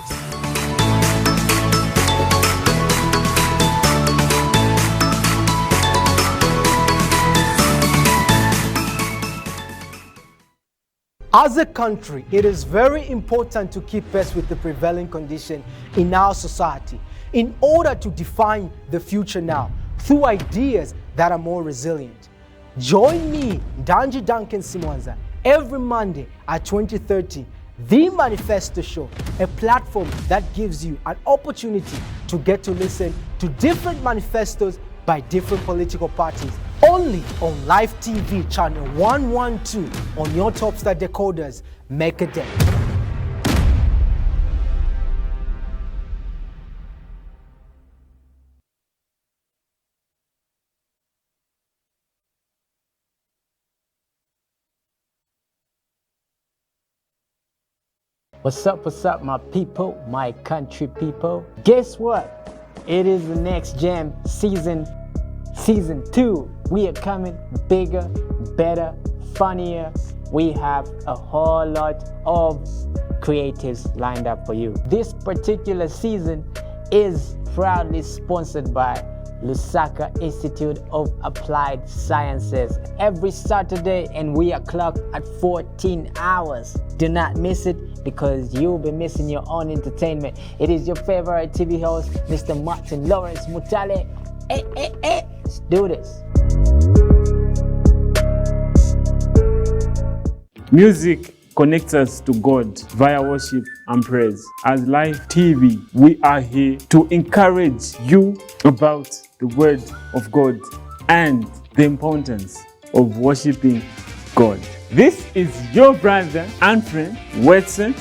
As a country, it is very important to keep pace with the prevailing condition in our society in order to define the future now through ideas that are more resilient. Join me, Danji Duncan Simwanza, every Monday at 2030, The Manifesto Show, a platform that gives you an opportunity to get to listen to different manifestos by different political parties, only on Live TV channel 112 on your Topstar decoders. Make a day. What's up, my people, my country people? Guess what? It is the Next Gen season 2. We are coming bigger, better, funnier. We have a whole lot of creatives lined up for you. This particular season is proudly sponsored by Lusaka Institute of Applied Sciences every Saturday, and we are clocked at 14 hours. Do not miss it, because you'll be missing your own entertainment. It is your favorite TV host, Mr. Martin Lawrence Mutale. Let's do this. Music connects us to God via worship and praise. As Live TV, we are here to encourage you about the Word of God and the importance of worshiping God. This is your brother and friend, Wetson,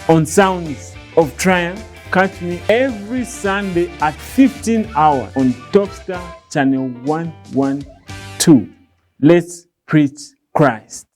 on Sounds of Triumph. Catch me every Sunday at 15 hours on Topstar Channel 112. Let's preach Christ.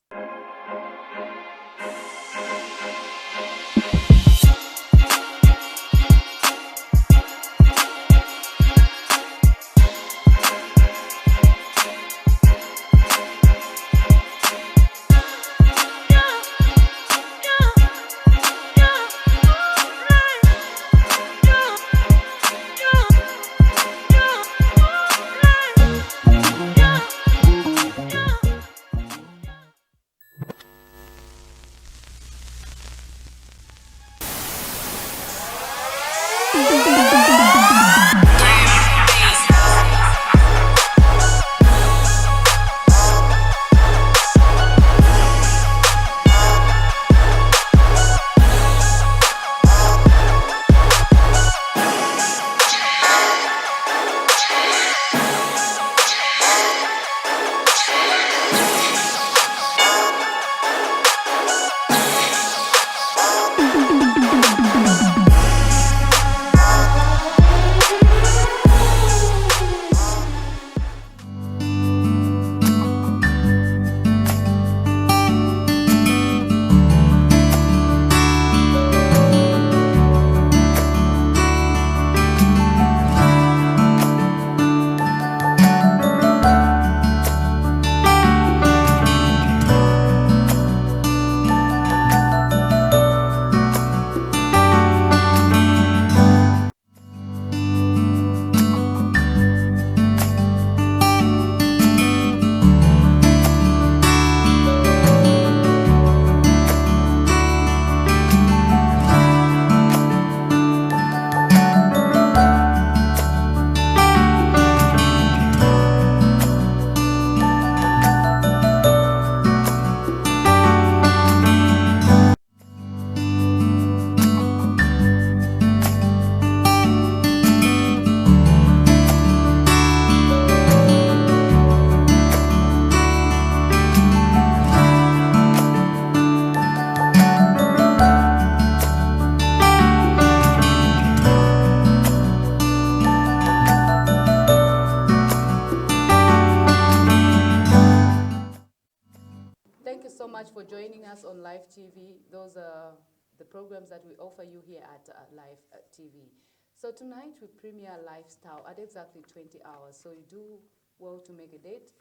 much for joining us on Live TV. Those are the programs that we offer you here at Live TV. So tonight we premiere Lifestyle at exactly 20 hours. So you do well to make a date.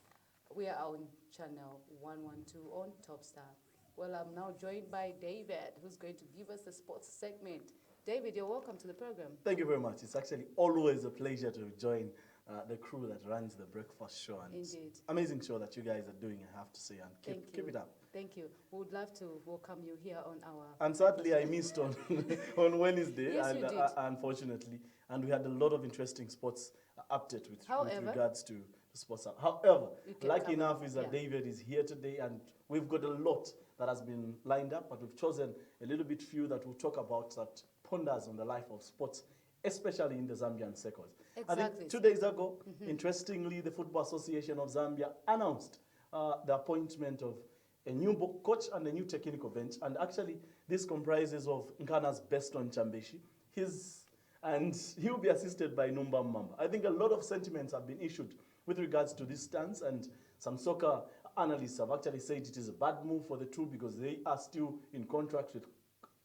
We are on channel 112 on Top Star. Well, I'm now joined by David, who's going to give us the sports segment. David, you're welcome to the program. Thank you very much. It's actually always a pleasure to join the crew that runs the breakfast show. And Indeed. amazing show that you guys are doing, I have to say, and keep it up. Thank you. We would love to welcome you here on our... And sadly, I missed on on Wednesday, Yes, and you did. Unfortunately, and we had a lot of interesting sports update with However, regards to the sports. However, You can lucky cover enough them, is that yeah. David is here today, and we've got a lot that has been lined up, but we've chosen a little bit few that we'll talk about that ponders on the life of sports, especially in the Zambian circles. I Exactly. think 2 days ago, interestingly, the Football Association of Zambia announced the appointment of a new coach and a new technical bench. And actually, this comprises of Nkana's Beston Chambeshi. And he will be assisted by Numba Mamba. I think a lot of sentiments have been issued with regards to this stance, and some soccer analysts have actually said it is a bad move for the two because they are still in contract with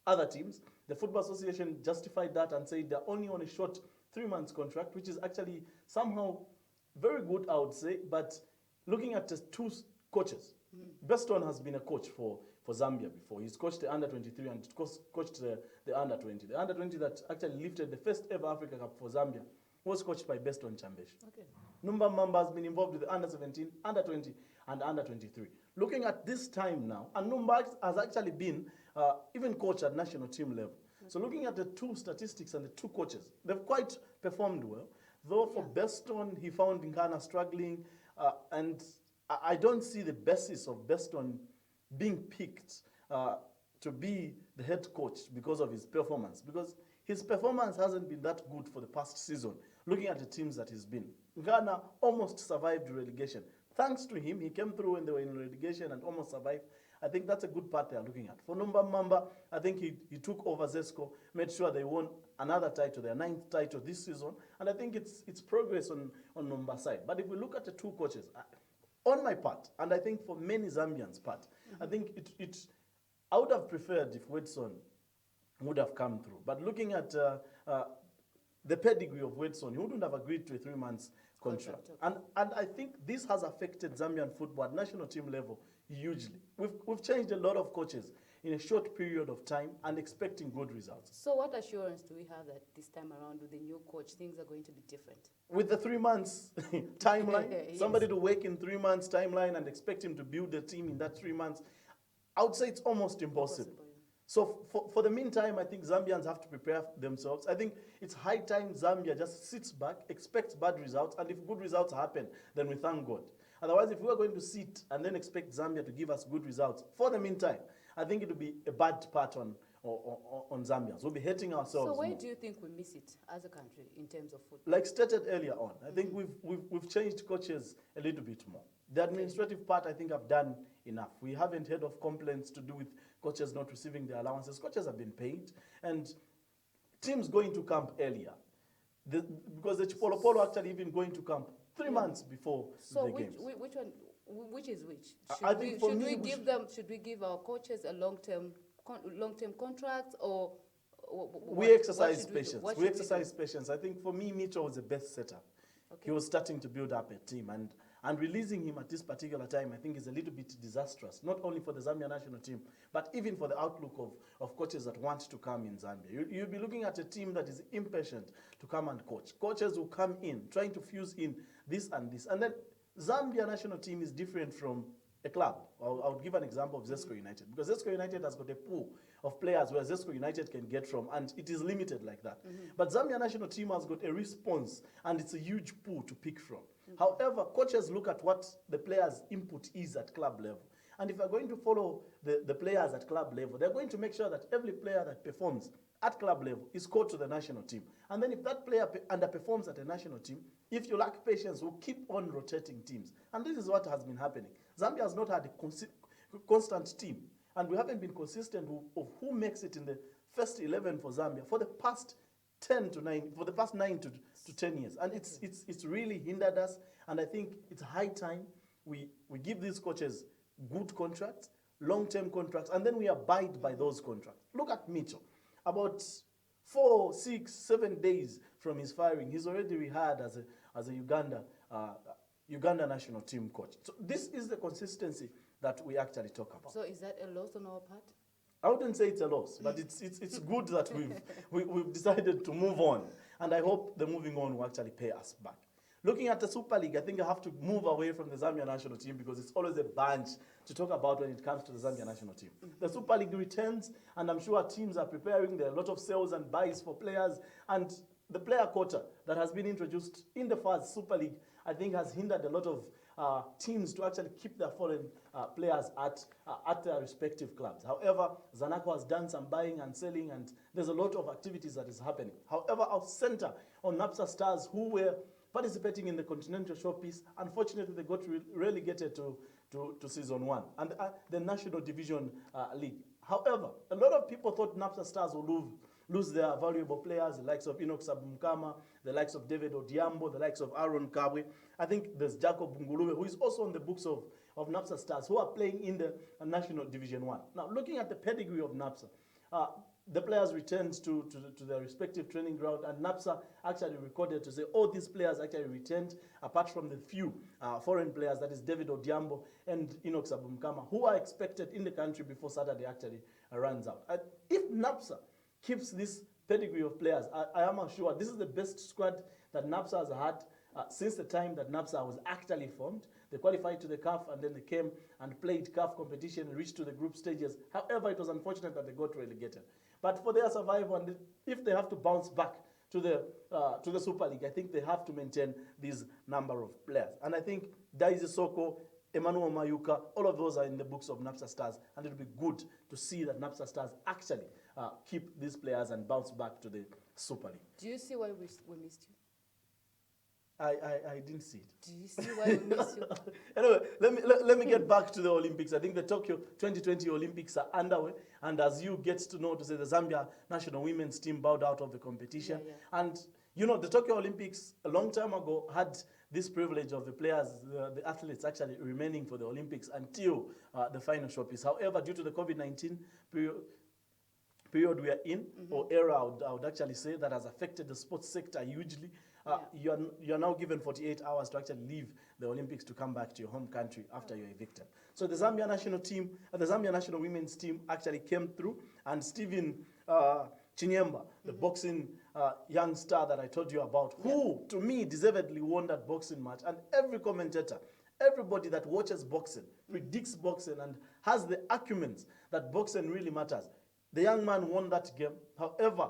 other teams. The Football Association justified that and said they're only on a short 3 months contract, which is actually somehow very good, I would say. But looking at the two coaches, Beston has been a coach for Zambia before. He's coached the under-23 and coached the under-20. The under-20 that actually lifted the first ever Africa Cup for Zambia was coached by Beston Chambeshi. Okay. Numba Mamba has been involved with the under-17, under-20, and under-23. Looking at this time now, and Numba has actually been even coached at national team level. So looking at the two statistics and the two coaches, they've quite performed well. Though for Beston, he found Nkana struggling, and I don't see the basis of Beston being picked to be the head coach because of his performance. Because his performance hasn't been that good for the past season, looking at the teams that he's been. Ghana almost survived relegation. Thanks to him, he came through when they were in relegation and almost survived. I think that's a good part they're looking at. For Numba Mamba, I think he took over Zesco, made sure they won another title, their 9th title this season, and I think it's progress on Numba's side. But if we look at the two coaches, on my part, and I think for many Zambians' part, I think I would have preferred if Wedson would have come through. But looking at the pedigree of Wedson, he wouldn't have agreed to a 3 months contract. And I think this has affected Zambian football at national team level hugely. We've changed a lot of coaches in a short period of time and expecting good results. So what assurance do we have that this time around with the new coach, things are going to be different? With the 3 months timeline, Yes. somebody to work in 3 months timeline and expect him to build a team in that 3 months, I would say it's almost impossible. So for the meantime, I think Zambians have to prepare themselves. I think it's high time Zambia just sits back, expects bad results, and if good results happen, then we thank God. Otherwise, if we are going to sit and then expect Zambia to give us good results, for the meantime, I think it will be a bad part on Zambians. We'll be hating ourselves. So where more. do you think we miss it as a country in terms of football? Like stated earlier on, I think we've changed coaches a little bit more. The administrative part, I think, I've done enough. We haven't heard of complaints to do with coaches not receiving their allowances. Coaches have been paid, and teams going to camp earlier. Because the Chipolopolo actually even going to camp 3 months before the games. So which one? Which is which? I think for me, Should we give our coaches a long-term contract, or we exercise patience. We exercise patience. I think for me, Mitchell was the best setup. Okay. He was starting to build up a team, and releasing him at this particular time, I think, is a little bit disastrous, not only for the Zambia national team, but even for the outlook of coaches that want to come in Zambia. You'll be looking at a team that is impatient to come and coach. Coaches will come in, trying to fuse in this and this. And then Zambia national team is different from a club. I'll give an example of Zesco United, because Zesco United has got a pool of players where Zesco United can get from, and it is limited like that. But Zambia national team has got a response, and it's a huge pool to pick from. However, coaches look at what the players' input is at club level. And if they're going to follow the players at club level, they're going to make sure that every player that performs at club level is called to the national team. And then if that player underperforms at the national team, if you lack patience, we'll keep on rotating teams. And this is what has been happening. Zambia has not had a constant team. And we haven't been consistent of who makes it in the first 11 for Zambia for the past 9 to 10 years. And it's really hindered us. And I think it's high time we give these coaches good contracts, long-term contracts, and then we abide by those contracts. Look at Mitchell. About 4, 6, 7 days from his firing, he's already rehired as a Uganda national team coach. So this is the consistency that we actually talk about. So is that a loss on our part? I wouldn't say it's a loss, but it's good that we've decided to move on, and I hope the moving on will actually pay us back. Looking at the Super League, I think I have to move away from the Zambia national team because it's always a bunch to talk about when it comes to the Zambia national team. The Super League returns, and I'm sure teams are preparing. There are a lot of sales and buys for players, and the player quota that has been introduced in the first Super League, I think, has hindered a lot of teams to actually keep their foreign players at their respective clubs. However, Zanaco has done some buying and selling, and there's a lot of activities that is happening. However, I'll center on NAPSA Stars, who were participating in the Continental Showpiece. Unfortunately, they got relegated to Season 1 and the National Division League. However, a lot of people thought NAPSA Stars would lose their valuable players, the likes of Enoch Sabumkama, the likes of David Odiambo, the likes of Aaron Kabwe. I think there's Jacob Bunguluwe, who is also on the books of NAPSA Stars, who are playing in the National Division 1. Now, looking at the pedigree of NAPSA, the players returned to their respective training ground, and NAPSA actually recorded to say, oh, these players actually returned, apart from the few foreign players, that is David Odiambo and Enoch Sabumkama, who are expected in the country before Saturday actually runs out. If NAPSA keeps this pedigree of players, I am sure this is the best squad that NAPSA has had since the time that NAPSA was actually formed. They qualified to the CAF, and then they came and played CAF competition and reached to the group stages. However, it was unfortunate that they got relegated. But for their survival, and if they have to bounce back to the Super League, I think they have to maintain this number of players. And I think Daisy Soko, Emmanuel Mayuka, all of those are in the books of NAPSA Stars, and it'll be good to see that NAPSA Stars actually keep these players and bounce back to the Super League. Do you see why we missed you? I didn't see it. Do you see why we missed you? Anyway, let me get back to the Olympics. I think the Tokyo 2020 Olympics are underway, and as you get to know, to say the Zambia national women's team bowed out of the competition. And you know, the Tokyo Olympics a long time ago had this privilege of the players, the athletes actually remaining for the Olympics until the final showpiece. However, due to the COVID-19 period we are in, or era, I would actually say, that has affected the sports sector hugely. You're now given 48 hours to actually leave the Olympics to come back to your home country after you're evicted. So the Zambia national team, the Zambia national women's team actually came through, and Stephen Chinyemba, the boxing young star that I told you about, who to me deservedly won that boxing match, and every commentator, everybody that watches boxing, predicts boxing, and has the acumen that boxing really matters. The young man won that game. However,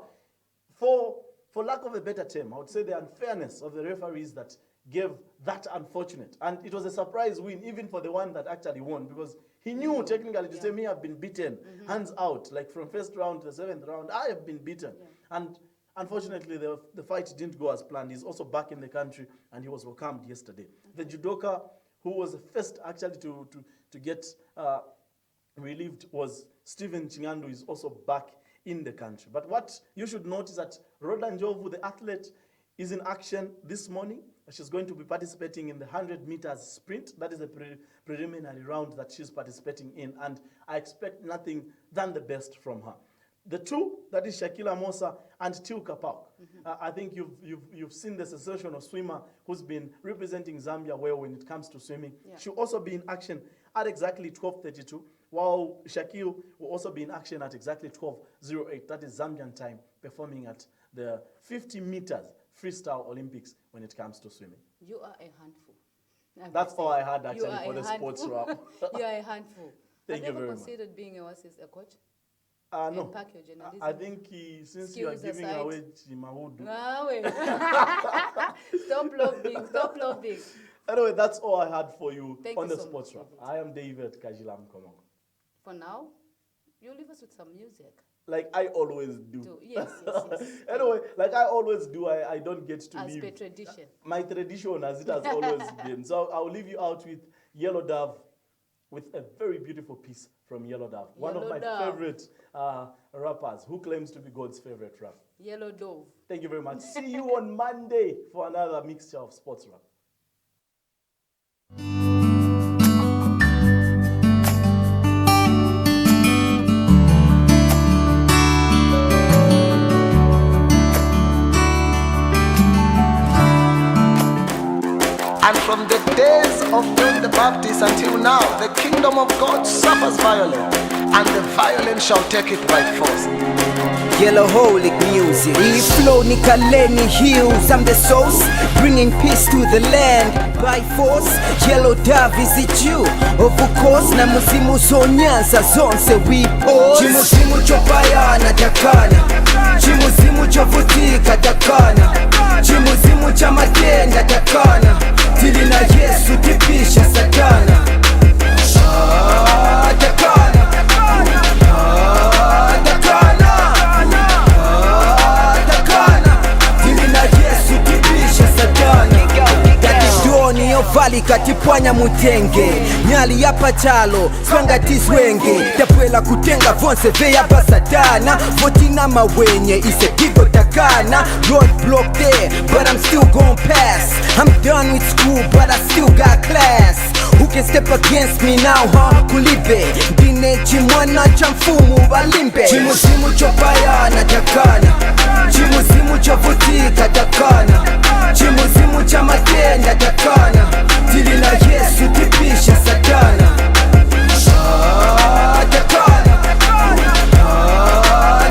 for lack of a better term, I would say the unfairness of the referees that gave that unfortunate. And it was a surprise win, even for the one that actually won, because he knew technically to say, me, I've been beaten, hands out, like from first round to the 7th round, I have been beaten. And unfortunately, the fight didn't go as planned. He's also back in the country, and he was welcomed yesterday. The judoka, who was the first actually to get relieved, was Stephen Chingandu, is also back in the country. But what you should note is that Rhoda Njovu, the athlete, is in action this morning. She's going to be participating in the 100 meters sprint. That is the preliminary round that she's participating in, and I expect nothing than the best from her. The two, that is Shakila Mosa and Tilka Pauk. I think you've seen the sensational swimmer who's been representing Zambia well when it comes to swimming. She'll also be in action at exactly 12:32, while Shakil will also be in action at exactly 12:08. That is Zambian time, performing at the 50 meters freestyle Olympics when it comes to swimming. You are a handful. That's all I had actually for the sports wrap. You are a handful. Thank you very much. Have you ever considered being a coach? No. Pack your journalism? I think since you are giving away Chimahudu. Stop lobbying, stop lobbying. Anyway, that's all I had for you Thank on you the so sports much, wrap. I am David Kajilam Komongo. For now, you leave us with some music. Like I always do. Yes. Anyway, like I always do, I don't get to leave. As per tradition. My tradition, as it has always been. So I'll leave you out with Yellow Dove, with a very beautiful piece from Yellow Dove. One of my favorite rappers, who claims to be God's favorite rapper. Yellow Dove. Thank you very much. See you on Monday for another mixture of sports rap. And from the days of John the Baptist until now, the kingdom of God suffers violence, and the violent shall take it by force. Yellow Holic music. We flow Nikaleni Hills, I'm the source, bringing peace to the land by force. Yellow Dove, is it you? Of course, na muzimu zonyanza zonse we pause. Chimuzimu chopayana takana, chimuzimu chovutika takana, chimuzimu cha matenda takana, tili na Yesu tipisha satana. Takana, takana, Vali katipwanya mutenge nyali ya pachalo swanga tizwenge tapwela kutenga vonse veya basadana votina mawenye isepigo takana roadblock there but I'm still gon' pass. I'm done with school but I still got class. Who can step against me now, huh? Kulibe ndine chimwana cha mfumu balimbe. Chimuzimu chopayana takana, chimuzimu chovutika takana, chimuzimu cha matenda takana, tili na Yesu tipisha satana. Takana,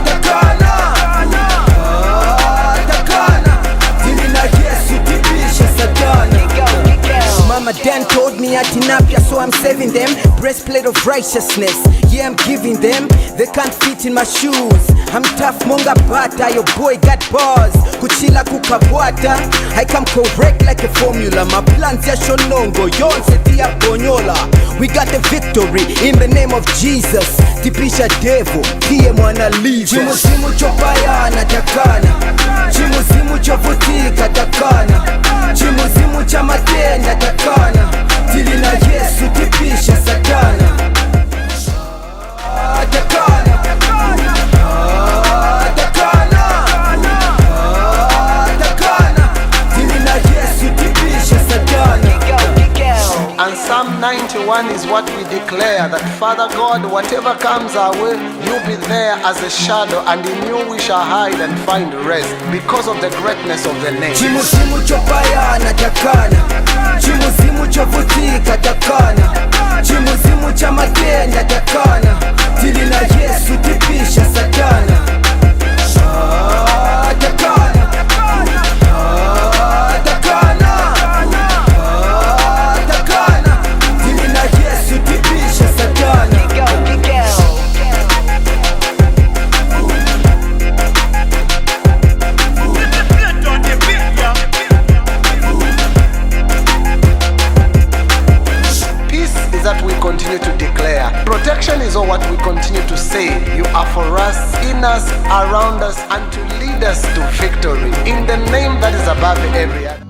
takana, takana, tili na Yesu tipisha satana. Mama Dan told me atinapia, so I'm saving them. Breastplate of righteousness, yeah, I'm giving them. They can't fit in my shoes. I'm tough, monga bata, your boy got bars. Kuchila kukabwata, I come correct like a formula. My plans ya shonongo, yonse tia bonyola. We got the victory in the name of Jesus. Tipisha devil, tie mwana liva. Chimuzimu chopayana takana, chimuzimu chovutika takana, chimuzimu cha matenda takana, tili na Yesu tipisha satana. Takana, takana, takana, tili na Yesu tipisha satana. And Psalm 91 is what we declare, that Father God, whatever comes our way, you'll be there as a shadow, and in you we shall hide and find rest because of the greatness of the name. Chimuzimu chopayana takana, chimuzimu chovutika takana, chimuzimu cha matenda takana, tili na Yesu tipisha satana. Takana, takana, takana, tili na Yesu tipisha satana. That we continue to declare. Protection is all what we continue to say. You are for us, in us, around us, and to lead us to victory. In the name that is above every other.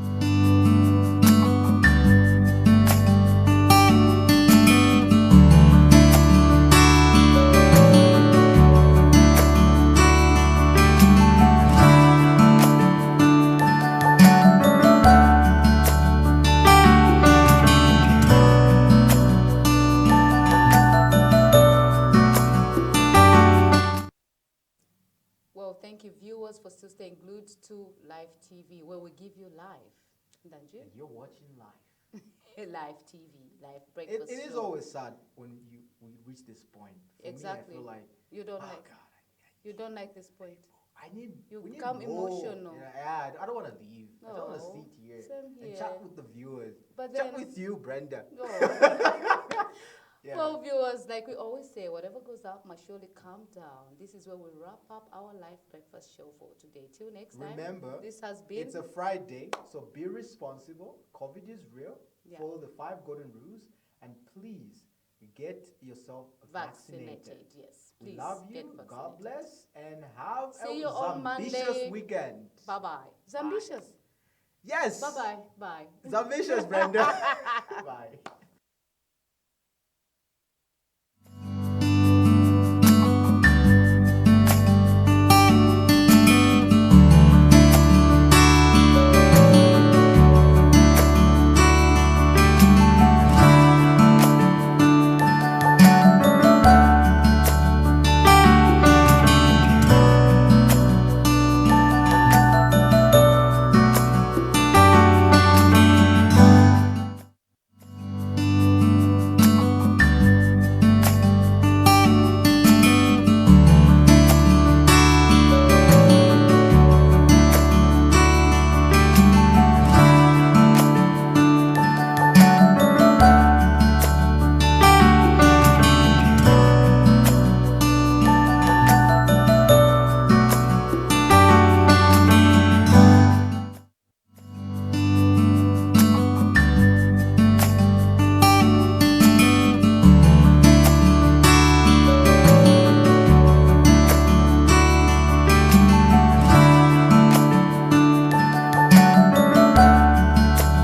Thank you, viewers, for still staying glued to Live TV, where we give you live. Danji? You're watching live. Live TV, live breakfast. It is always sad when we reach this point. For exactly. me, I feel like you don't like. God, you don't like this point. You we become need more. emotional. Yeah, I don't want to leave. No, I don't want to sit here and chat with the viewers. But chat with you, Brenda. No. Yeah. Well, viewers, like we always say, whatever goes up must surely come down. This is where we wrap up our live breakfast show for today. Till next time. Remember, this has been. It's a Friday, so be responsible. COVID is real. Yeah. Follow the 5 golden rules, and please get yourself vaccinated. Yes, please. We love you. God bless, and have See you a on Monday. Zambitious weekend. Bye bye. Zambitious. Yes. Bye bye. Bye. Zambitious, Brenda. Bye.